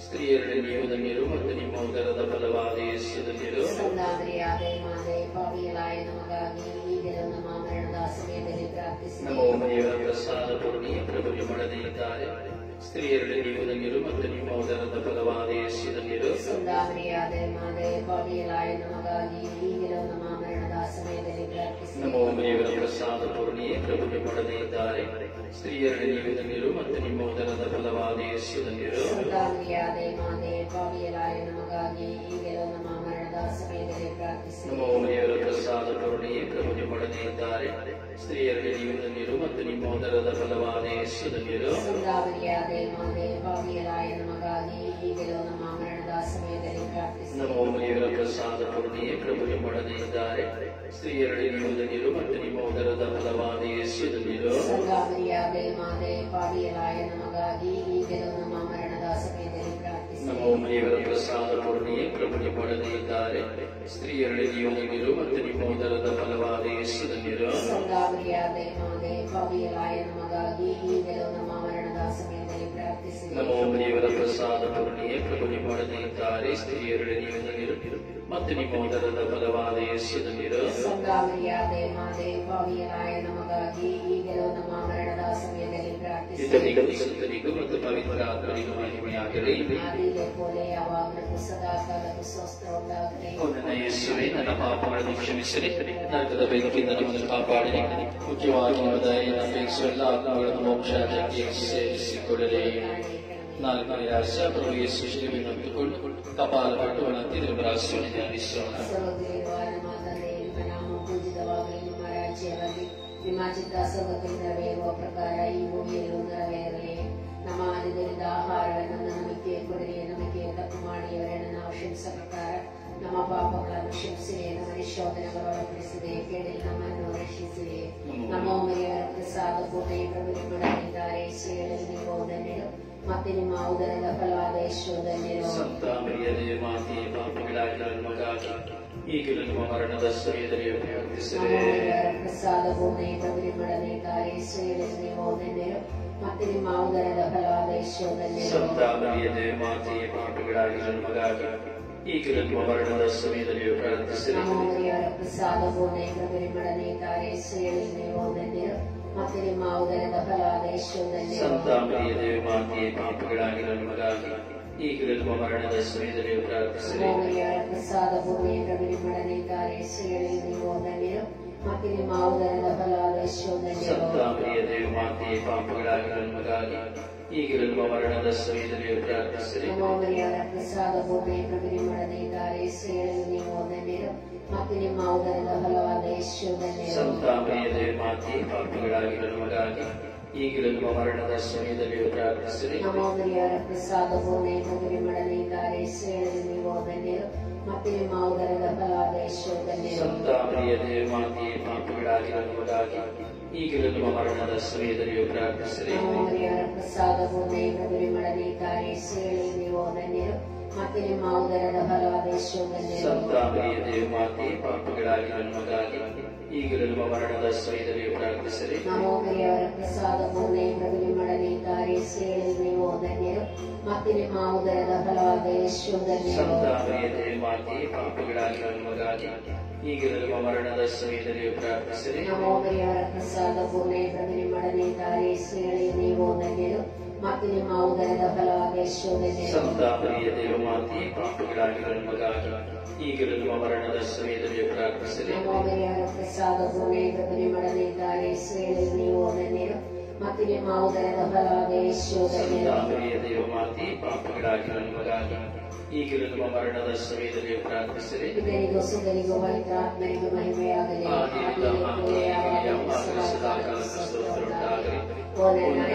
ಸ್ತ್ರೀಯರಲ್ಲಿ ನೀವು ಧನ್ಯರು ಮತ್ತು ನಿಮ್ಮ ಉದರದ ಫಲವಾದ ಯೇಸು ಧನ್ಯರು. ಮರ್ಯಾದೆ ಮಾತೆ, ಪಾಪಿಗಳಾಯ ನಮಗಾಗಿ ಈಗಲೂ ನಮ್ಮ ಮರಣದ ಸಮಯದಲ್ಲಿ ಪ್ರಾರ್ಥಿಸಿರಿ. ನಮೋ ಮರಿಯವರ ಪ್ರಸಾದ ಪೂರ್ಣಿ ಪ್ರಭು ನಿಮ್ಮೊಡನೆ ಇದ್ದಾರೆ, ಸ್ತ್ರೀಯರಲ್ಲಿ ನೀವು ಧನ್ಯರು ಮತ್ತು ನಿಮ್ಮ ಉದರದ ಫಲವಾದ ಯೇಸು ಧನ್ಯರು. ಮರ್ಯಾದೆ ಮಾತೆ, ಪಾಪಿಗಳಾಯ ನಮಗಾಗಿ ಈಗಲೂ ನಮ್ಮ ಮರಣದ ಸಮಯದಲ್ಲಿ ಪ್ರಾರ್ಥಿಸಿರಿ. ನಮೋ ಮರಿಯವರ ಪ್ರಸಾದ ಪೂರ್ಣಿ ಪ್ರಭು ನಿಮ್ಮೊಡನೆ ಇದ್ದಾರೆ, ಸ್ತ್ರೀಯರಲ್ಲಿ ನೀವು ಧನ್ಯರು ಮತ್ತು ನಿಮ್ಮ ಉದರದ ಫಲವಾದ ಯೇಸು ಧನ್ಯರು. ಮರ್ಯಾದೆ ಮಾತೆ, ಪಾಪಿಗಳಾಯ ನಮಗಾಗಿ ಈಗಲೂ ನಮ್ಮ ಮರಣದ ಸಮಯದಲ್ಲಿ ಪ್ರಾರ್ಥಿಸಿರಿ. ನಮೋ ಮರಿಯವರ ಪ್ರಸಾದ ಪೂರ್ಣಿ ಪ್ರಭು ನಿಮ್ಮೊಡನೆ ಇದ್ದಾರೆ, ಸ್ತ್ರೀಯರಲ್ಲಿ ನೀವು ಧನ್ಯರು ಮತ್ತು ನಿಮ್ಮ ಉದರದ ಫಲವಾದ ಯೇಸು ಧನ್ಯರು. ಮರ್ಯಾದೆ ಮಾತೆ, ಪಾಪಿಗಳಾಯ ನಮಗಾಗಿ ಈಗಲೂ ನಮ್ಮ ಮರಣದ ಸಮಯದಲ್ಲಿ ಪ್ರಾರ್ಥಿಸಿರಿ. ನಮೋ ಮರಿಯವರ ಪ್ರಸಾದ ಪೂರ್ಣಿ ಪ್ರಭು ನಿಮ್ಮೊಡನೆ ಇದ್ದಾರೆ, ಸ್ತ್ರೀಯರಲ್ಲಿ ನೀವು ಧನ್ಯರು ಮತ್ತು ನಿಮ್ಮ ಉದರದ ಫಲವಾದ ಯೇಸು ಧನ್ಯರು. ಮರ್ಯಾದೆ ಮಾತೆ, ಪಾಪಿಗಳಾಯ ನಮಗಾಗಿ ಈಗಲೂ ನಮ್ಮ ಮರಣದ ಸಮಯದಲ್ಲಿ ಪ್ರಾರ್ಥಿಸಿರಿ. ನಮೋ ಮರಿಯವರ ಪ್ರಸಾದ ಪೂರ್ಣಿ ಪ್ರಭು ನಿಮ್ಮೊಡನೆ ಇದ್ದಾರೆ, ಸ್ತ್ರೀಯರಲ್ಲಿ ನೀವು ಧನ್ಯರು ಮತ್ತು ನಿಮ್ಮ ಉದರದ ಫಲವಾದ ಯೇಸು ಧನ್ಯರು. ಮರ್ಯಾದೆ ಮಾತೆ, ಪಾಪಿಗಳಾಯ ನಮಗಾಗಿ ಈಗಲೂ ನಮ್ಮ ಮರಣದ ಸಮಯದಲ್ಲಿ ಪ್ರಾರ್ಥಿಸಿರಿ. ನಮೋ ಮರಿಯವರ ಪ್ರಸಾದ ಪೂರ್ಣಿ ಪ್ರಭು ನಿಮ್ಮೊಡನೆ ಇದ್ದಾರೆ, ಸ್ತ್ರೀಯರಲ್ಲಿ ನೀವು ಧನ್ಯರು ಮತ್ತು ನಿಮ್ಮ ಉದರದ ಫಲವಾದ ಯೇಸು ಧನ್ಯರು. ಮರ್ಯಾದೆ ಮಾತೆ, ಪಾಪಿಗಳಾಯ ನಮಗಾಗಿ ಈಗಲೂ ನಮ್ಮ ಮರಣದ ಸಮಯದಲ್ಲಿ ಪ್ರಾರ್ಥಿಸಿರಿ. ಇತನಿಗೂ ಸುತ್ತನಿಗೂ ಮತ್ತು ಪವಿತ್ರ ಆತ್ಮನಿಗೂ ಮಹಿಮೆಯಾಗಲಿ. ಆದಿಗೆ ಪೋಲೆ ಯಾವಾಗಲೂ ಸದಾ ಕಾಲಕ್ಕೂ ಸ್ವಸ್ಥ ಉಂಟಾಗಲಿ. ಓ ನನ್ನ ಯೇಸುವೇ, ನನ್ನ ಪಾಪಗಳನ್ನು ಕ್ಷಮಿಸಿರಿ, ನರಕದ ಬೆಂಕಿಯಿಂದ ನಮ್ಮನ್ನು ಕಾಪಾಡಿರಿ, ಮುಖ್ಯವಾಗಿ ನಿಮ್ಮ ದಯೆಯನ್ನು ಅಪೇಕ್ಷಿಸುವ ಎಲ್ಲ ಆತ್ಮಗಳನ್ನು ಮೋಕ್ಷ ರಾಜ್ಯಕ್ಕೆ ಸೇರಿಸಿಕೊಳ್ಳಲಿ. ನಾಲ್ಕನೇ ರಹಸ್ಯ, ಪ್ರಭು ಯೇಸು ಶಿಲುಬೆಯನ್ನು ಹೊತ್ತುಕೊಂಡು ಕಪಾಲಪಟ್ಟು ಹತ್ತಿರ ರಹಸ್ಯವನ್ನು ಧ್ಯಾನಿಸೋಣ. ಸರ್ವದೇವ ನಮ್ಮ ತಂದೆ, ನಿಮ್ಮ ನಾಮ ಪೂಜಿತವಾಗಲಿ, ನಿಮ್ಮ ರಾಜ್ಯ ಬರಲಿ, ನಿಮ್ಮ ಚಿತ್ತ ಸ್ವರ್ಗದಲ್ಲಿ ನೆರವೇರುವ ಪ್ರಕಾರ ಈ ಭೂಮಿಯಲ್ಲೂ ನೆರವೇರಲಿ. ನಮ್ಮ ಅನುದಿನದ ಆಹಾರವನ್ನು ನಮಗೆ ಕೊಡಿರಿ, ನಮಗೆ ತಪ್ಪು ಮಾಡಿಯವರನ್ನು ನಾವು ಕ್ಷಮಿಸುವ ಪ್ರಕಾರ ನಮ್ಮ ಪಾಪಗಳನ್ನು ಕ್ಷಮಿಸಿರಿ, ನಮ್ಮ ನಿಶೋಧನೆಗೆ ಒಳಪಡಿಸಿದೆ ಕೇಳಿ ನಮ್ಮನ್ನು ರಕ್ಷಿಸಿರಿ. ನಮ್ಮ ಮರಿಯವರ ಪ್ರಸಾದ ಕೋಟೆ ಪ್ರಭು ನಿಮ್ಮೊಡನಿದ್ದಾರೆ, ಶ್ರೇಯಲ್ಲಿ ನೀವು ಧನ್ಯರು ಮತ್ತೆ ನಿಮ್ಮ ಉದರದ ಫಲವಾದ ಯೇಸು ಧನ್ಯರು. ಸಂತ ಮರಿಯರೇ ಮಾತೆ, ಪಾಪಿಗಳಾಗಿ ನಮಗಾಗಿ ಈಗಲೂ ನಿಮ್ಮ ಮರಣದ ಸಮಯದಲ್ಲಿ ಪ್ರಾರ್ಥಿಸಿರಿ. ಪ್ರಸಾದ ಭೂಮಿ ಪ್ರಭು ನಿಮ್ಮೊಡನಿದ್ದಾರೆ, ಶ್ರೇಯಲ್ಲಿ ನೀವು ಧನ್ಯರು ಮತ್ತೆ ನಿಮ್ಮ ಉದರದ ಫಲವಾದ ಯೇಸು ಧನ್ಯರು. ಸಂತ ಮರಿಯರೇ ಮಾತೆ, ಪಾಪಿಗಳಾಗಿ ನಮಗಾಗಿ ಈಗಲೂ ನಿಮ್ಮ ಮರಣದ ಸಮಯದಲ್ಲಿ ಪ್ರಾರ್ಥಿಸಿರಿ. ಮರಿಯವರ ಪ್ರಸಾದ ಭೂಮಿ ಪ್ರಭು ನಿಮ್ಮೊಡನಿದ್ದಾರೆ, ಶ್ರೇಯಲ್ಲಿ ನೀವು ಧನ್ಯರು ಮತ್ತೆ ನಿಮ್ಮ ಉದರದ ಫಲವಾದ ಯೇಸು ಧನ್ಯರು. ಸಂತ ಮರಿಯರೇ ಮಾತೆ, ಪಾಪಿಗಳಾಗಿ ನಮಗಾಗಿ ಈಗಲೂ ನಿಮ್ಮ ಮರಣದ ಸಮಯದಲ್ಲಿ ಪ್ರಾರ್ಥಿಸಿರಿ. ಮರಿಯವರ ಪ್ರಸಾದ ಭೂಮಿ ಪ್ರಭು ನಿಮ್ಮೊಡನಿದ್ದಾರೆ, ಶ್ರೇಯಲ್ಲಿ ನೀವು ಧನ್ಯರು ಮತ್ತೆ ನಿಮ್ಮ ಉದರದ ಫಲವಾದ ಯೇಸು ಧನ್ಯರು. ಸಂತ ಮರಿಯರೇ ಮಾತೆ, ಪಾಪಿಗಳಾಗಿ ನಮಗಾಗಿ ಈಗಲೂ ನಿಮ್ಮ ಮರಣದ ಸಮಯದಲ್ಲಿ ಪ್ರಾರ್ಥಿಸಿರಿ. ಮರಿಯವರ ಪ್ರಸಾದ ಭೂಮಿ ಪ್ರಭು ನಿಮ್ಮೊಡನಿದ್ದಾರೆ, ಶ್ರೇಯಲ್ಲಿ ನೀವು ಧನ್ಯರು ಮತ್ತೆ ನಿಮ್ಮ ಉದರದ ಫಲವಾದ ಯೇಸು ಧನ್ಯರು. ಸಂತ ಮರಿಯರೇ ಮಾತೆ, ಪಾಪಿಗಳಾಗಿ ನಮಗಾಗಿ ಈಗಲೂ ನಿಮ್ಮ ಮರಣದ ಸಮಯದಲ್ಲಿ ಪ್ರಾರ್ಥಿಸಿರಿ. ಮರಿಯವರ ಪ್ರಸಾದ ಭೂಮಿ ಪ್ರಭು ನಿಮ್ಮೊಡನಿದ್ದಾರೆ, ಶ್ರೇಯಲ್ಲಿ ನೀವು ಧನ್ಯರು ಮತ್ತೆ ನಿಮ್ಮ ಉದರದ ಫಲವಾದ ಯೇಸು ಧನ್ಯರು. ಸಂತ ಮರಿಯರೇ ಮಾತೆ, ಪಾಪಿಗಳಾಗಿ ನಮಗಾಗಿ ಈಗಲೂ ನಿಮ್ಮ ಮರಣದ ಸಮಯದಲ್ಲಿ ಪ್ರಾರ್ಥಿಸಿರಿ. ಮರಿಯವರ ಪ್ರಸಾದ ಭೂಮಿ ಪ್ರಭು ನಿಮ್ಮೊಡನಿದ್ದಾರೆ, ಶ್ರೇಯಲ್ಲಿ ನೀವು ಧನ್ಯರು ಮತ್ತೆ ನಿಮ್ಮ ಉದರದ ಫಲವಾದ ಯೇಸು ಧನ್ಯರು. ಸಂತ ಮರಿಯರೇ ಮಾತೆ, ಪಾಪಿಗಳಾಗಿ ನಮಗಾಗಿ ಈಗಲೂ ನಿಮ್ಮ ಮರಣದ ಸಮಯದಲ್ಲಿ ಪ್ರಾರ್ಥಿಸಿರಿ. ಮರಿಯವರ ಪ್ರಸಾದ ಭೂಮಿ ಪ್ರಭು ನಿಮ್ಮೊಡನಿದ್ದಾರೆ, ಶ್ರೇಯಲ್ಲಿ ನೀವು ಧನ್ಯರು ಮತ್ತೆ ನಿಮ್ಮ ಉದರದ ಫಲವಾದ ಯೇಸು ಧನ್ಯರು. ಸಂತ ಮರಿಯರೇ ಮಾತೆ, ಪಾಪಿಗಳಾಗಿ ನಮಗಾಗಿ ಈಗಲೂ ನಿಮ್ಮ ಮರಣದ ಸಮಯದಲ್ಲಿ ಪ್ರಾರ್ಥಿಸಿರಿ. ಮರಿಯವರ ಪ್ರಸಾದ ಭೂಮಿ ಪ್ರಭು ನಿಮ್ಮೊಡನಿದ್ದಾರೆ, ಶ್ರೇಯಲ್ಲಿ ನೀವು ಧನ್ಯರು ಮತ್ತು ನಿಮ್ಮ ಉದರದ ಫಲವಾದ ಯಶೋಧನೆ ಸಂತಾಪನೆಯ ದೇವಮಾತೆ ಪಾಪಗಳಾಗಿರುವ ನಮಗಾಗಿ ಈಗಲೂ ನಮ್ಮ ಮರಣದ ಸಮಯದಲ್ಲಿ ಪ್ರಾರ್ಥಿಸಲಿ. ನಮೋದರಿಯಾದ ಪ್ರಸಾದ ಪೂರ್ಣೈಕ ಮಡಲಿದ್ದಾರೆ ಶ್ರೇಯಲ್ಲಿ ನೀವು ಧನ್ಯರು ಮತ್ತು ನಿಮ್ಮ ಉದರದ ಫಲವಾದ ಯಶೋಧನೆ ಸಂತಾಪನೆಯ ದೇವಮಾತೆ ಪಾಪಗಳಾಗಿರುವ ನಮಗಾಗಿ ಈಗಲೂ ನಮ್ಮ ಮರಣದ ಸಮಯದಲ್ಲಿ ಪ್ರಾರ್ಥಿಸಲಿ. ಇದರಿಗೂ ಸುಧರಿಗೂ ಪವಿತ್ರಾತ್ಮರಿಗೂ ಮಹಿಮೆಯಾಗಲಿ.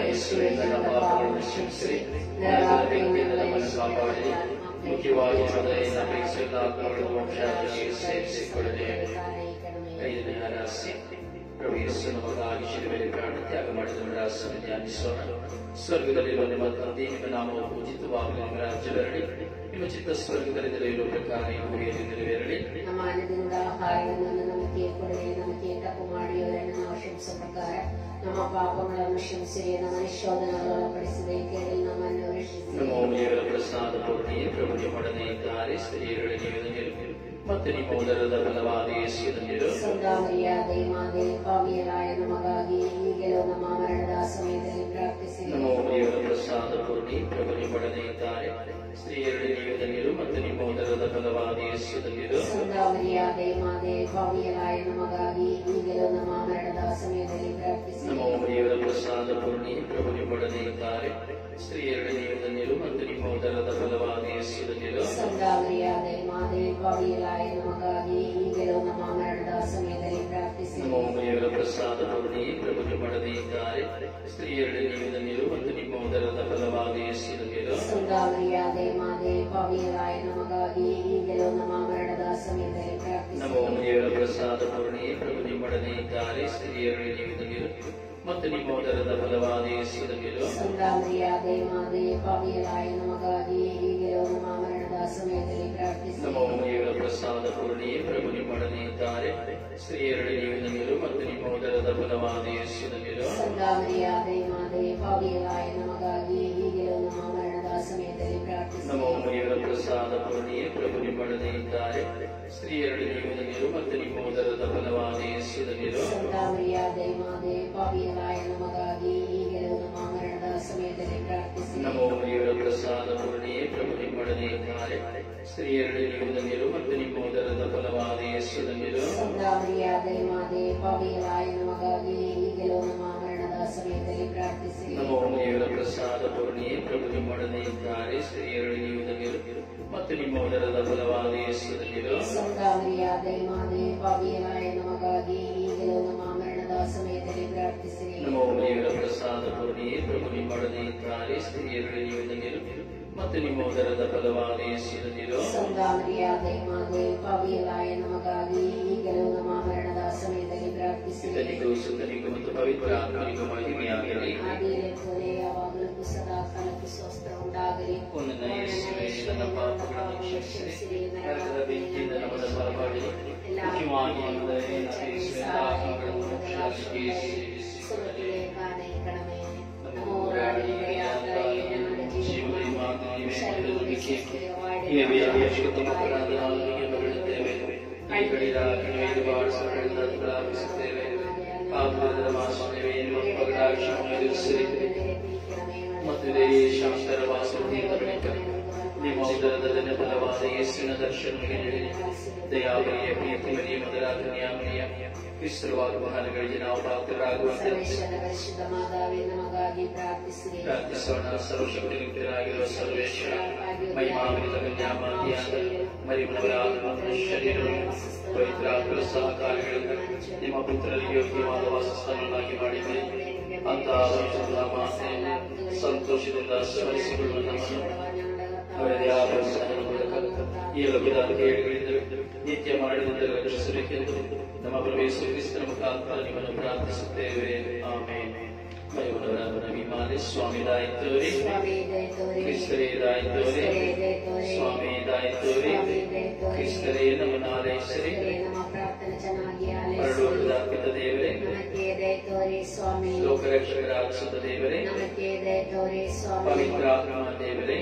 ಮುಖ್ಯವಾಗಿ ಹೃದಯದ ಅಪೇಕ್ಷೆಯಿಂದ ಆತ್ಮಗಳು ಮೋಕ್ಷಾದಶಿಗೆ ಸೇರಿಸಿಕೊಳ್ಳಲಿ. ಐದನೇ ರಹಸ್ಯ, ಪ್ರಭು ಯೇಸು ನಮಗಾಗಿ ಶಿಲುಬೆಯಲ್ಲಿ ಪ್ರಾಣ ತ್ಯಾಗ ಮಾಡಿದ ರಹಸ್ಯವನ್ನು ಧ್ಯಾನಿಸೋಣ. ಸ್ವರ್ಗದಲ್ಲಿರುವ ನಿಮ್ಮ ತಂದೆ, ನಿಮ್ಮ ನಾಮವು ಪೂಜಿತವಾಗಲಿ, ನಿಮ್ಮ ರಾಜ್ಯ ಬರಲಿ, ನಿಮ್ಮ ಚಿತ್ತ ಸ್ವರ್ಗದಲ್ಲಿ ಇರುವ ಪ್ರಕಾರ ಭೂಮಿಯಲ್ಲಿ ನೆರವೇರಲಿ. ನಮ್ಮ ಅನುದಿನದ ಆಹಾರವನ್ನು ನಮಗೆ ಕೊಡಲಿ, ನಮಗೆ ತಪ್ಪು ಮಾಡಿಯವರನ್ನು ನಾವು ಕ್ಷಮಿಸುವ ಪ್ರಕಾರ ನಮ್ಮ ಪಾಪಗಳನ್ನು ಕ್ಷಮಿಸಿರಿ, ನಮ್ಮ ನಿಶೋಧನೆಗಳನ್ನು ಒಳಪಡಿಸದೆ ಕೇಳಿ ನಮ್ಮನ್ನು ರಕ್ಷಿಸಿ. ನಮ್ಮ ದೇವರ ಪ್ರಸಾದ ಪೂರ್ಣಿಯೇ ಪ್ರಭು ನಿಮ್ಮೊಡನೆ ಇದ್ದಾರೆ, ಸ್ತ್ರೀಯರಲ್ಲಿ ನೀವು ಧನ್ಯರು ಮತ್ತು ನಿಮ್ಮ ಉದರದ ಫಲವಾದ ಯೇಸು ಧನ್ಯರು. ಸಂದಾಮರಿಯಾದ ಮಾತೆ ಪಾಪಿಯರಾಯ ನಮಗಾಗಿ ಈಗಲೂ ನಮ್ಮ ಮರಣದ ಸಮಯದಲ್ಲಿ ಪ್ರಾರ್ಥಿಸಿರಿ. ನಮ್ಮ ದೇವರ ಪ್ರಸಾದ ಪೂರ್ಣಿ ಪ್ರಭು ನಿಮ್ಮೊಡನೆ ಇದ್ದಾರೆ, ಸ್ತ್ರೀಯರಲ್ಲಿ ನೀವು ಧನ್ಯರು ಮತ್ತು ನಿಮ್ಮ ಉದರದ ಫಲವಾದ ಯೇಸು ಧನ್ಯರು. ಸಂದಾಮರಿಯಾದ ಮಾತೆ ಪಾಪಿಯರಾಯ ನಮಗಾಗಿ ಈಗಲೂ ನಮ್ಮ ಮರಣದ ಸಮಯದಲ್ಲಿ ಪ್ರಾರ್ಥಿಸಿರಿ. ನಮ್ಮ ದೇವರ ಪ್ರಸಾದ ಪೂರ್ಣಿ ಪ್ರಭು ನಿಮ್ಮೊಡನೆ ಇದ್ದಾರೆ, ಸ್ತ್ರೀಯರಲ್ಲಿ ನೀವು ಧನ್ಯರು ಮತ್ತು ನಿಮ್ಮ ಉದರದ ಫಲವಾದ ಯೇಸು ಧನ್ಯರು. ಸಂದಾಮರಿಯಾದ ಮಾತೆ ಪಾಪಿಯರಾಯ ನಮಗಾಗಿ ಈಗಲೂ ನಮ್ಮ ಮರಣದ ಸಮಯದಲ್ಲಿ ಪ್ರಾರ್ಥಿಸಿರಿ. ನಮ್ಮ ದೇವರ ಪ್ರಸಾದ ಪೂರ್ಣಿ ಪ್ರಭು ನಿಮ್ಮೊಡನೆ ಇದ್ದಾರೆ, ಸ್ತ್ರೀಯರಲ್ಲಿ ನೀವು ಧನ್ಯರು ಮತ್ತು ನಿಮ್ಮ ಉದರದ ಫಲವಾದ ಯೇಸು ಧನ್ಯರು. ಸಂದಾಮರಿಯಾದ ಮಾತೆ ಪಾಪಿಯರಾಯ ನಮಗಾಗಿ ಈಗಲೂ ನಮ್ಮ ಮರಣದ ಸಮಯದಲ್ಲಿ ಪ್ರಾರ್ಥಿಸಿರಿ. ನಮ್ಮ ದೇವರ ಪ್ರಸಾದ ಪೂರ್ಣಿ ಪ್ರಭು ನಿಮ್ಮೊಡನೆ ಇದ್ದಾರೆ, ಸ್ತ್ರೀಯರಲ್ಲಿ ನೀವು ಧನ್ಯರು ಮತ್ತು ನಿಮ್ಮ ಉದರದ ಫಲವಾದ ಯೇಸು ಧನ್ಯರು. ಸಂದಾಮರಿಯಾದ ಮಾತೆ ಪಾಪಿಯರಾಯ ನಮಗಾಗಿ ಈಗಲೂ ನಮ್ಮ ಮರಣದ ಸಮಯದಲ್ಲಿ ಪ್ರಾರ್ಥಿಸಿರಿ. ನಮ್ಮ ದೇವರ ಪ್ರಸಾದ ಪೂರ್ಣಿ ಪ್ರಭು ನಿಮ್ಮೊಡನೆ ಇದ್ದಾರೆ, ಸ್ತ್ರೀಯರಲ್ಲಿ ನೀವು ಧನ್ಯರು ಮತ್ತು ನಿಮ್ಮ ಉದರದ ಫಲವಾದ ಯೇಸು ಧನ್ಯರು. ಸಂದಾಮರಿಯಾದ ಮಾತೆ ಪಾಪಿಯರಾಯ ನಮಗಾಗಿ ಈಗಲೂ ನಮ್ಮ ಮರಣದ ಸಮಯದಲ್ಲಿ ಪ್ರಾರ್ಥಿಸಿರಿ. ನಮ್ಮ ದೇವರ ಪ್ರಸಾದ ಪೂರ್ಣಿ ಪ್ರಭು ನಿಮ್ಮೊಡನೆ ಇದ್ದಾರೆ, ಸ್ತ್ರೀಯರಲ್ಲಿ ನೀವು ಧನ್ಯರು ಮತ್ತು ನಿಮ್ಮ ಉದರದ ಫಲವಾದ ಯೇಸು ಧನ್ಯರು. ಸಂದಾಮರಿಯಾದ ಮಾತೆ ಪಾಪಿಯರಾಯ ನಮಗಾಗಿ ಈಗಲೂ ನಮ್ಮ ಮರಣದ ಸಮಯದಲ್ಲಿ ಪ್ರಾರ್ಥಿಸಿರಿ. ನಮ್ಮ ದೇವರ ಪ್ರಸಾದ ಪೂರ್ಣಿ ಪ್ರಭು ನಿಮ್ಮೊಡನೆ ಇದ್ದಾರೆ, ಸ್ತ್ರೀಯರಲ್ಲಿ ನೀವು ಧನ್ಯರು ಮತ್ತು ನಿಮ್ಮ ಉದರದ ಫಲವಾದ ಯೇಸು ಧನ್ಯರು. ಸಂದಾಮರಿಯಾದ ಮಾತೆ ಪಾಪಿಯರಾಯ ನಮಗಾಗಿ ಈಗಲೂ ನಮ್ಮ ಮರಣದ ಸಮಯದಲ್ಲಿ ಪ್ರಾರ್ಥಿಸಿರಿ. ನಮ್ಮ ದೇವರ ಪ್ರಸಾದ ಪೂರ್ಣಿ ಪ್ರಭು ನಿಮ್ಮೊಡನೆ ಇದ್ದಾರೆ, ಸ್ತ್ರೀಯರಲ್ಲಿ ನೀವು ಧನ್ಯರು ಮತ್ತು ನಿಮ್ಮ ಉದರದ ಫಲವಾದ ಯೇಸು ಧನ್ಯರು. ಸಂದಾಮರಿಯಾದ ಮಾತೆ ಪಾಪಿಯರಾಯ ನಮಗಾಗಿ ಈಗಲೂ ನಮ್ಮ ಮರಣದ ಸಮಯದಲ್ಲಿ ಪ್ರಾರ್ಥಿಸಿರಿ. ನಮ್ಮ ದೇವರ ಪ್ರಸಾದ ಪೂರ್ಣಿ ಪ್ರಭು ನಿಮ್ಮೊಡನೆ ಇದ್ದಾರೆ, ಸ್ತ್ರೀಯರಲ್ಲಿ ನೀವು ಧನ್ಯರು ಮತ್ತು ನಿಮ್ಮ ಉದರದ ಫಲವಾದ ಯೇಸು ಧನ್ಯರು. ಸಂದಾಮರಿಯಾದ ಮಾತೆ ಪಾಪಿಯರಾಯ ನಮಗಾಗಿ ಈಗಲೂ ನಮ್ಮ ಮರಣದ ಸಮಯದಲ್ಲಿ ಪ್ರಾರ್ಥಿಸಿರಿ. ಪಿತನಿಗೂ ಸುತನಿಗೂ ಮತ್ತು ಪವಿತ್ರ ಆತ್ಮನಿಗೂ ಮಹಿಮೆಯಾಗಲಿ. ಆದಿಯಲ್ಲಿ ಕೊನೆ ಯಾವಾಗಲೂ ಸದಾ ಕಾಲಕ್ಕೂ ಸ್ವಸ್ಥ ಉಂಟಾಗಲಿ. ನನ್ನ ಯೇಸುವೇ, ನನ್ನ ಪಾಪಗಳನ್ನು ಕ್ಷಮಿಸಿರಿ, ನರಕದ ಬೆಂಕಿಯಿಂದ ನಮ್ಮನ್ನು ಕಾಪಾಡಿರಿ, ಮುಖ್ಯವಾಗಿ ನಮ್ಮ ದಯೆಯಿಂದ ಯೇಸುವಿನ ಆತ್ಮಗಳನ್ನು ಮೋಕ್ಷಕ್ಕೆ ಸೇರಿಸಿ ಸುರತಿಗೆ ಕಾಣೆ ಕಣಮೆ ನಮೋ ಜೀವನ ಮಾತುವೆ ನಂಬಿಕೆ ಈ ವೇದಿಕೆ ಮಕ್ಕಳಾದ ನಾವು ನಿಮಗೆ ಮರಳುತ್ತೇವೆ. ಈ ಕಡೆಯ ಕಣಿವೆಯಲ್ಲಿ ಬಾಳಿಸಲ್ಪಡುವ ಪ್ರಾರ್ಥಿಸುತ್ತೇವೆ. ಪಾಪದ ಮಾಸನೆಯನ್ನು ಮಕ್ಕಳಾಗಿ ಎದುರಿಸಿರಿ ಮತ್ತು ಶಾಂತರ ವಾಸದಿಂದ ಬಳಿಕ ನಿಮ್ಮ ಉದರದ ಫಲವಾದ ಯೇಸುವಿನ ದರ್ಶನಕ್ಕೆ ನೀಡಿರಿ. ದಯಾಮಯ ಪ್ರಿಯತಿಮರಿಯ ಮೊದಲಾದ ನ್ಯಾಮನೀಯ ಕ್ರಿಸ್ತವಾದ ಮಹಾನಗಳಿಗೆ ನಾವು ಪಾತ್ರರಾಗುವಂತೆ ಪರಿಶುದ್ಧ ಮಾತಾವೆ ನಮಗಾಗಿ ಪ್ರಾರ್ಥಿಸಿರಿ. ಪ್ರಾರ್ಥಿಸೋಣ. ಸರ್ವಶಕ್ತಿಯುಕ್ತರಾಗಿರುವ ಸರ್ವೇಶ್ವರ, ಮಹಿಮಾನ್ವಿತ ಕನ್ಯಾಮಾತೆಯಾದ ಮರಿಯಮ್ಮನವರ ಶರೀರವನ್ನು ಪವಿತ್ರಾತ್ಮರ ಸಹಕಾರಿಗಳಿಂದ ನಿಮ್ಮ ಪುತ್ರರಿಗೆ ಯೋಗ್ಯವಾದ ವಾಸಸ್ಥಾನವನ್ನಾಗಿ ಮಾಡಿದೆ. ಅಂತಹ ಪರಿಶುದ್ಧ ಮಾತೆಯನ್ನು ಸಂತೋಷದಿಂದ ಸ್ಮರಿಸಿಕೊಳ್ಳುವ ನಮ್ಮನ್ನು ಅವರದೇ ಆಭರಣದ ಮೂಲಕ ಈ ಲಭ್ಯದ ಕೇಳಿಗಳಿದ್ದರು ನಿತ್ಯ ಮಾಡಿದಂತೆ ರಕ್ಷಿಸಬೇಕೆಂದು ನಮ್ಮ ಪ್ರಭು ಯೇಸು ಕ್ರಿಸ್ತನ ಮುಖಾಂತರ ನಿಮ್ಮನ್ನು ಪ್ರಾರ್ಥಿಸುತ್ತೇವೆ. ಆಮೇಲೆ ವಿಮಾನೆ ಸ್ವಾಮಿ ದಾಯಿತೋರಿ, ಕ್ರಿಸ್ತರೇ ದಾಯಿತೋರಿ, ಸ್ವಾಮಿ ದಾಯಿತೋರಿ, ಕ್ರಿಸ್ತರೇ ನಮ್ಮನ್ನು ಆಲೈಸಿರಿ. ಪರಲೋಕದ ಅರ್ಪಿತ ದೇವರೇ, ಲೋಕರಕ್ಷಕರಾದ ಸುತ ದೇವರೇ, ಪವಿತ್ರಾತ್ಮ ದೇವರೇ,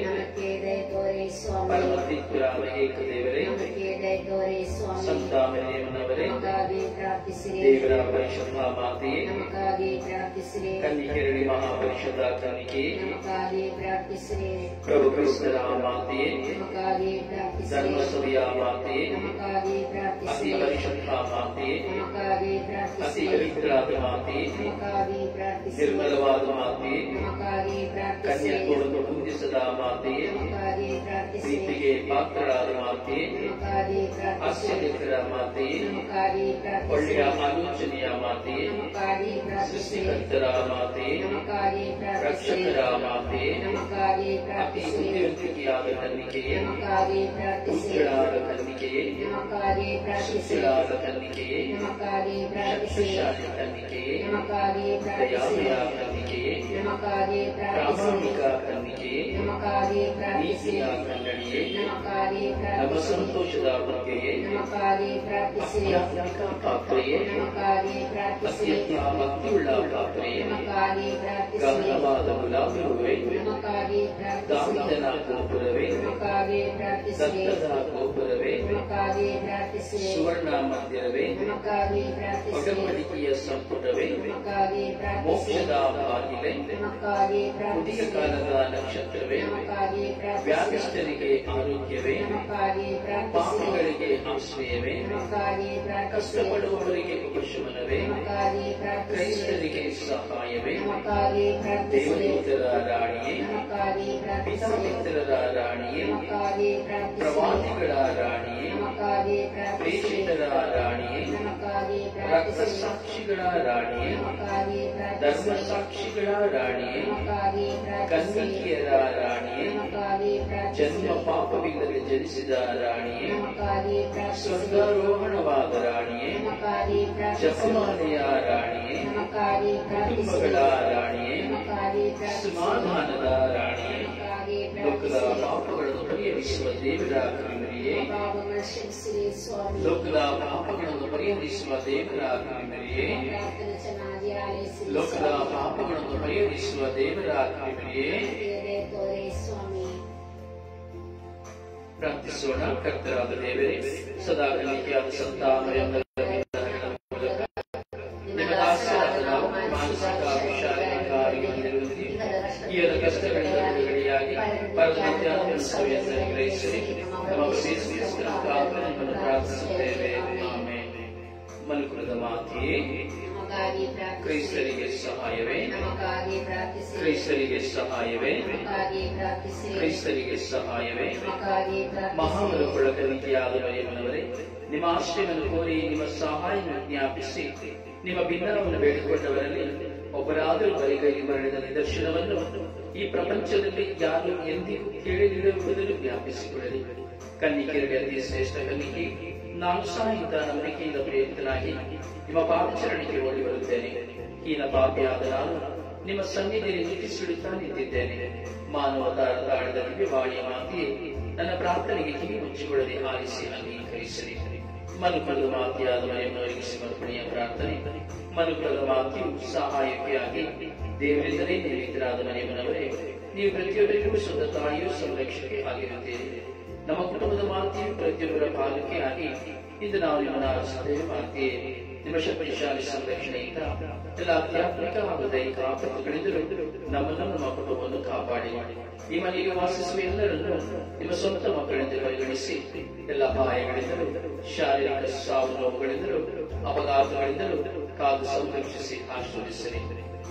ಪರಮತಿ ಸರ್ವಶಕ್ತರಾದ ಏಕ ದೇವರೇ, ನಮಗೆ ದಯ ತೋರಿ ಸ್ವಾಮಿ. ಸಂತ ಮರಿಯಮ್ಮನವರೇ, ನಮಗಾಗಿ ಪ್ರಾರ್ಥಿಸಿರಿ. ದೇವರ ಪರಿಶುದ್ಧ ಮಾತೆಯೇ, ನಮಗಾಗಿ ಪ್ರಾರ್ಥಿಸಿರಿ. ಕನ್ನಿಕೆರಳಿ ಮಹಾಪರಿಷದ ಕನ್ನಿಕೆ, ನಮಗಾಗಿ ಪ್ರಾರ್ಥಿಸಿರಿ. ಪ್ರಭು ಕ್ರಿಸ್ತರ ಮಾತೆಯೇ, ನಮಗಾಗಿ ಪ್ರಾರ್ಥಿಸಿರಿ. ಧರ್ಮಸಭೆಯ ಮಾತೆಯೇ, ನಮಗಾಗಿ ಅತಿ ಪ್ರಾರ್ಥಿಸಿರಿ. ಪರಿಶುದ್ಧ ಮಾತೆಯೇ, ನಮಗಾಗಿ ಅತಿ ಪ್ರಾರ್ಥಿಸಿರಿ. ಪವಿತ್ರವಾದ ಮಾತೆಯೇ, ನಮಗಾಗಿ ಪ್ರಾರ್ಥಿಸಿರಿ. ನಿರ್ಮಲವಾದ ಮಾತೆಯೇ, ನಮಗಾಗಿ ಪ್ರಾರ್ಥಿಸಿರಿ. ಕನ್ಯಾತ್ವವನ್ನು ಪೂಜಿಸದ ಮಾತೆಯೇ, ನಮಗಾಗಿ ಪ್ರಾರ್ಥಿಸಿರಿ. ಪ್ರೀತಿಗೆ ಪಾತ್ರರಾದ ಮಾತೆಯೇ, ನಮಗಾಗಿ ಪ್ರಾರ್ಥಿಸಿರಿ. ಹಾಸ್ಯಚಿತ್ರ ಮಾತೆಯೇ, ನಮಗಾಗಿ ಒಳ್ಳೆಯ ಪ್ರಾರ್ಥಿಸಿರಿ. ಆಲೋಚನೆಯ ಮಾತೆಯೇ, ನಮಗಾಗಿ ಪ್ರಾರ್ಥಿಸಿರಿ. ಸೃಷ್ಟಿಕರ್ತರ ಮಾತೆಯೇ, ನಮಗಾಗಿ ಪ್ರಾರ್ಥಿಸಿರಿ. ರಕ್ಷಕರ ಮಾತೆಯೇ, ನಮಗಾಗಿ ಅತಿ ಪ್ರಾರ್ಥಿಸಿರಿ. ಬುದ್ಧಿವಂತಿಕೆಯಾದ ಕನ್ನಿಕೆಯೇ, ನಮಗಾಗಿ ಪ್ರಾರ್ಥಿಸಿರಿ. ಪೂಜ್ಯಳಾದ ಕನ್ನಿಕೆಯೇ, ನಮಗಾಗಿ ಪ್ರಾರ್ಥಿಸಿರಿ. ಶಿಷ್ಟಳಾದ ಕನ್ನಿಕೆಯೇ, ನಮಗಾಗಿ ಪ್ರಾರ್ಥಿಸಿರಿ. ಶಕ್ತಿಶಾಲಿ ಕನ್ನಿಕೆಯೇ, ನಮಗಾಗಿ ಪ್ರಾರ್ಥಿಸಿರಿ. ದಯಾಮಯ ಕನ್ನಿಕೆಯೇ, ನಮಗಾಗಿ ಪ್ರಾರ್ಥಿಸಿರಿ. ಪ್ರಾಮಾಣಿಕ ಕನ್ನಿಕೆಯೇ, ನಮಗಾಗಿ ಪ್ರಾರ್ಥಿಸಿರಿ. ನೀತಿಯ ಕನ್ನಡಿಯೇ, ನಮಗಾಗಿ ನಮ್ಮ ಪ್ರಾರ್ಥಿಸಿರಿ. ಸಂತೋಷದ ಬುಗ್ಗೆಯೇ, ನಮಗಾಗಿ ಪ್ರಾರ್ಥಿಸಿರಿ. ಆಧ್ಯಾತ್ಮಿಕ ಪಾತ್ರೆಯೇ, ನಮಗಾಗಿ ಪ್ರಾರ್ಥಿಸಿರಿ. ಅತ್ಯಂತ ಭಕ್ತಿಯುಳ್ಳ ಪಾತ್ರೆಯೇ, ನಮಗಾಗಿ ಪ್ರಾರ್ಥಿಸಿರಿ. ಗಹನವಾದ ಗುಲಾಬಿ ಹೂವೇ, ನಮಗಾಗಿ ಪ್ರಾರ್ಥಿಸಿರಿ. ದಾವಿದನ ಗೋಪುರವೇ, ನಮಗಾಗಿ ಪ್ರಾರ್ಥಿಸಿರಿ. ದತ್ತದ ಗೋಪುರವೇ, ನಮಗಾಗಿ ಪ್ರಾರ್ಥಿಸಿರಿ. ಸುವರ್ಣ ಮಂದಿರವೇ, ನಮಗಾಗಿ ಪ್ರಾರ್ಥಿಸಿರಿ. ಒಡಂಬಡಿಕೆಯ ಸಂಪುಟವೇ, ನಮಗಾಗಿ ಪ್ರಾರ್ಥಿಸಿರಿ. ಮೋಕ್ಷದ ಬಾಗಿಲೇ, ನಮಗಾಗಿ ಉದಯ ಪ್ರಾರ್ಥಿಸಿರಿ. ಕಾಲದ ನಕ್ಷತ್ರವೇ, ನಮಗಾಗಿ ಪ್ರಾರ್ಥಿಸಿರಿ. ವ್ಯಾಧಿಸ್ಥರಿಗೆ ಆರೋಗ್ಯವೇ, ನಮಗಾಗಿ ಪ್ರಾರ್ಥಿಸಿರಿ. ಪಾಪಿಗಳಿಗೆ ಆಶ್ರಯವೇ, ನಮಗಾಗಿ ಪ್ರಾರ್ಥಿಸಿರಿ. ಕಷ್ಟಪಡುವವರಿಗೆ ಉಪಶಮನವೇ, ನಮಗಾಗಿ ಪ್ರಾರ್ಥಿಸಿರಿ. ಕ್ರೈಸ್ತರಿಗೆ ಸಹಾಯವೇ, ನಮಗಾಗಿ ಪ್ರಾರ್ಥಿಸಿರಿ. ದೇವದೂತರ ರಾಣಿಯೇ, ನಮಗಾಗಿ ಪ್ರಾರ್ಥಿಸಿರಿ. ಪಿತಾಮಿತ್ರರ ರಾಣಿಯೇ, ನಮಗಾಗಿ ಪ್ರಾರ್ಥಿಸಿರಿ. ಪ್ರವಾದಿಗಳ ರಾಣಿಯೇ, ನಮಗಾಗಿ ಪ್ರಾರ್ಥಿಸಿರಿ. ಪ್ರೇಷಿತರ ರಾಣಿಯೇ, ನಮಗಾಗಿ ಪ್ರಾರ್ಥಿಸಿರಿ. ರಕ್ತಸಾಕ್ಷಿಗಳ ರಾಣಿಯೇ, ನಮಗಾಗಿ ಪ್ರಾರ್ಥಿಸಿರಿ. ಧರ್ಮಸಾಕ್ಷಿಗಳ ರಾಣಿಯೇ, ನಮಗಾಗಿ ಪ್ರಾರ್ಥಿಸಿರಿ. ಕನ್ನಿಕೆಯರ ರಾಣಿಯೇ, ನಮಗಾಗಿ ಪ್ರಾರ್ಥಿಸಿರಿ. ಜನ್ಮ ಪಾಪವಿಲ್ಲದೆ ಜನಿಸಿದ ರಾಣಿಯೇ, ನಮಗಾಗಿ ಪ್ರಾರ್ಥಿಸಿರಿ. ಸ್ವರ್ಗಾರೋಹಣವಾದ ರಾಣಿಯೇ, ನಮಗಾಗಿ ಪ್ರಾರ್ಥಿಸಿರಿ. ಜಪಮಾಲೆಯ ರಾಣಿಯೇ, ನಮಗಾಗಿ ಪ್ರಾರ್ಥಿಸಿರಿ. ಕುಟುಂಬಗಳ ರಾಣಿಯೇ, ನಮಗಾಗಿ ಪ್ರಾರ್ಥಿಸಿರಿ. ಸಮಾಧಾನದ ರಾಣಿಯೇ, ನಮಗಾಗಿ ಲೋಕದ ಪ್ರಾರ್ಥಿಸಿರಿ. ಪಾಪಗಳನ್ನು ಪರಿಹರಿಸುವ ದೇವರ ಕರಿಮರಿಯೇ, ಪಾಪಗಳ ಕ್ಷಮಿಸಿರಿ ಸ್ವಾಮಿ. ಲೋಕದ ಪಾಪಗಳನ್ನು ಪರಿಹರಿಸುವ ದೇವರ ಕರಿಮರಿಯೇ, ಪ್ರಾರ್ಥನೆ ಚೆನ್ನಾಗಿ ಆಲಿಸಿರಿ ಲೋಕದ ಸ್ವಾಮಿ. ಪಾಪಗಳನ್ನು ಪರಿಹರಿಸುವ ದೇವರ ಕರಿಮರಿಯೇ, ದೇವರೇ ತೋರಿ ಸ್ವಾಮಿ. ಪ್ರಾರ್ಥಿಸೋಣ. ಕರ್ತರಾದ ದೇವರೇ, ಸದಾ ಕಲಿಕೆಯಾದ ಸಂತ ಮರಿಯಮ್ಮನ ಮೂಲಕ ನಿಮ್ಮ ದಾಸರಾದ ನಾವು ಮಾನಸಿಕ ಶಾರೀರಿಕ ಆರೋಗ್ಯವಿರುತ್ತಿ ಈ ಎಲ್ಲ ಕಷ್ಟಗಳಿಂದ ಬಿಡುಗಡೆಯಾಗಿ ಪರಮಾತ್ಮ ಸೇವೆಯನ್ನು ಗ್ರಹಿಸಿ ನಮ್ಮ ನಿಮ್ಮನ್ನು ಪ್ರಾರ್ಥಿಸುತ್ತೇವೆ. ಆಮೆನ್. ಮನುಕುಲದ ಮಾತೆಯೇ, ನಮಗಾಗಿ ಪ್ರಾರ್ಥಿಸಿರಿ. ಕ್ರೈಸ್ತರಿಗೆ ಸಹಾಯವೇ, ನಮಗಾಗಿ ಪ್ರಾರ್ಥಿಸಿರಿ. ಕ್ರೈಸ್ತರಿಗೆ ಸಹಾಯವೇ, ನಮಗಾಗಿ ಪ್ರಾರ್ಥಿಸಿರಿ. ಕ್ರೈಸ್ತರಿಗೆ ಸಹಾಯವೇ. ನಮಗಾಗಿ ಪ್ರಾರ್ಥಿಸಿರಿ. ಮಹಾಮನುಕುಳ ಕಲಿಕೆಯಾದ ಮರಿಯಮ್ಮನವರೇ, ನಿಮ್ಮ ಆಶ್ರಯವನ್ನು ಕೋರಿ ನಿಮ್ಮ ಸಹಾಯವನ್ನು ಜ್ಞಾಪಿಸಿ ನಿಮ್ಮ ಭಿನ್ನವನ್ನು ಬೇಡಿಕೊಂಡವರಲ್ಲಿ ಒಬ್ಬರಾದರೂ ಬರಿಗೈಗೆ ಮರಳಿದ ನಿದರ್ಶನವನ್ನು ಈ ಪ್ರಪಂಚದಲ್ಲಿ ಯಾರು ಎಂದಿಗೂ ಕೇಳಿರುವುದನ್ನು ಜ್ಞಾಪಿಸಿಕೊಳ್ಳಲಿ. ಕನ್ನಿಕೆಯರಿಗೆ ಅತಿ ಶ್ರೇಷ್ಠ ಕನ್ನಿಕೆ, ನಾನು ಸಹ ಇಂಥ ನಂಬಿಕೆಯಿಂದ ಪ್ರೇರಿತನಾಗಿ ನಿಮ್ಮ ಪಾದಚರಣೆಗೆ ಓಡಿ ಬರುತ್ತೇನೆ. ಹೀನ ಪಾಪಿಯಾದ ನಾನು ನಿಮ್ಮ ಸನ್ನಿಧಿಯಲ್ಲಿ ನುಡಿಸುಡುತ್ತಾ ನಿಂತಿದ್ದೇನೆ. ಮಾನವ ತಾಳದ ದಿವ್ಯವಾಣಿಯ ಮಾತೆಯೇ, ನನ್ನ ಪ್ರಾರ್ಥನೆಗೆ ಕಿವಿ ಮುಚ್ಚಿಕೊಳ್ಳದೆ ಆಲಿಸಿ ಅಂಗೀಕರಿಸಲಿ. ಮನುಕುಲದ ಮಾತೆಯಾದ ಮರಿಯಮ್ಮನವರಿಗೆ ಸಮರ್ಪಣೆಯ ಪ್ರಾರ್ಥನೆ. ಮನುಕುಲದ ಮಾತೆಯು ಸಹಾಯಕ್ಕಾಗಿ ದೇವರಿಂದಲೇ ನೇಮಿತರಾದ ಮರಿಯಮ್ಮನವರೇ, ನೀವು ಪ್ರತಿಯೊಬ್ಬರಿಗೂ ಸ್ವಂತ ತಾಯಿಯೂ ಸಂರಕ್ಷಣೆ ಆಗಿರುತ್ತೀರಿ. ನಮ್ಮ ಕುಟುಂಬದ ಮಾತೆಯು ಪ್ರತಿಯೊಬ್ಬರ ಪಾಲಕ್ಕೆ ಆಗಿ ಇಂದು ನಾವು ನಿಮ್ಮನ್ನು ಆರಿಸುತ್ತೇವೆ. ಮಾತೆಯೇ, ನಿಮ್ಮ ಶಕ್ತಿಶಾಲಿ ಸಂರಕ್ಷಣೆಯಿಂದ ಎಲ್ಲ ಆಧ್ಯಾತ್ಮಿಕ ಹಾಗೂ ದೈಹಿಕ ಆಪತ್ತುಗಳಿಂದಲೂ ನಮ್ಮನ್ನು ನಮ್ಮ ಕುಟುಂಬವನ್ನು ಕಾಪಾಡಿ ಈ ಮನೆಗೆ ವಾಸಿಸುವ ಎಲ್ಲರನ್ನು ನಿಮ್ಮ ಸ್ವಂತ ಮಕ್ಕಳೆಂದು ಪರಿಗಣಿಸಿ ಎಲ್ಲ ಅಪಾಯಗಳಿಂದಲೂ ಶಾರೀರಿಕ ಸಾವು ನೋವುಗಳಿಂದಲೂ ಅಪಘಾತಗಳಿಂದಲೂ ಕಾದು ಸಂರಕ್ಷಿಸಿ ಆಶೀರ್ವದಿಸಲಿ.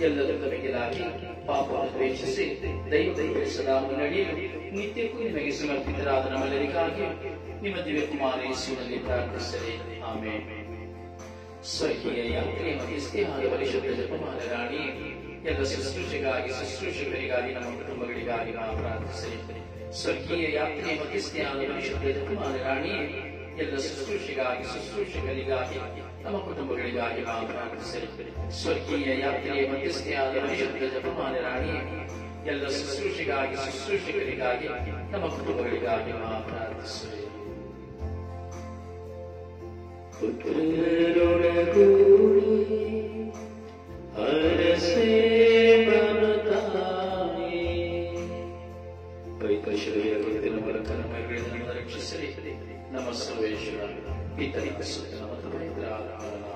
ಎಲ್ಲದಕ್ಕೂ ಮಿಗಿಲಾಗಿ ಪಾಪವನ್ನು ದ್ವೇಷಿಸಿ ದೈವ ಸದಾ ಮುನ್ನಡೆಯಲು ನಿತ್ಯಕ್ಕೂ ನಿಮಗೆ ಸಮರ್ಪಿತರಾದ ನಮ್ಮೆಲ್ಲರಿಗಾಗಿ ನಿಮ್ಮ ದಿವ್ಯ ಕುಮಾರ ಯೇಸುವಿನಲ್ಲಿ ಪ್ರಾರ್ಥಿಸಲಿ. ಆಮೆನ್. ಸ್ವರ್ಗೀಯ ಯಾತ್ರೆ ಮಧ್ಯಸ್ಥಿಯಾದ ಪರಿಶುದ್ಧ ಜಪಮಾಲ ರಾಣಿ, ಎಲ್ಲ ಶುಶ್ರೂಷೆಗಾಗಿ ಶುಶ್ರೂಷಕರಿಗಾಗಿ ನಮ್ಮ ಕುಟುಂಬಗಳಿಗಾಗಿ ನಾವು ಪ್ರಾರ್ಥಿಸಲಿ. ಸ್ವರ್ಗೀಯ ಯಾತ್ರೆ ಮಧ್ಯಸ್ಥಿಯಾದ ಪರಿಶುದ್ಧ ಜಪಮಾಲ ರಾಣಿ, ಎಲ್ಲ ಶುಶ್ರೂಷೆಗಾಗಿ ಶುಶ್ರೂಷಕರಿಗಾಗಿ ನಮ್ಮ ಕುಟುಂಬಗಳಿಗಾಗಿ ನಾವು ಪ್ರಾರ್ಥಿಸಲಿ. ಸ್ವರ್ಗೀಯ ಯಾತ್ರೆಯ ಮಧ್ಯಸ್ಥಿಯಾದ ಪರಿಶುದ್ಧ ಜಪಮಾಲ ರಾಣಿ, ಎಲ್ಲ ಶುಶ್ರೂಷೆಗಾಗಿ ಶುಶ್ರೂಷಕರಿಗಾಗಿ ನಮ್ಮ ಕುಟುಂಬಗಳಿಗಾಗಿ ನಾವು ಪ್ರಾರ್ಥಿಸಲಿ. ಹರಸೇ ಮಮತಾಯೇ ಪವಿತ್ರ ಗುರುತಿನ ಮೂಲಕ ನಮ್ಮನ್ನು ರಕ್ಷಿಸಲಿ. ನಮ್ಮ ಸರ್ವೇಶ್ವರ ಪಿತನ ಸುತ್ತನ ಮತ್ತು ಪವಿತ್ರ ಆತ್ಮನ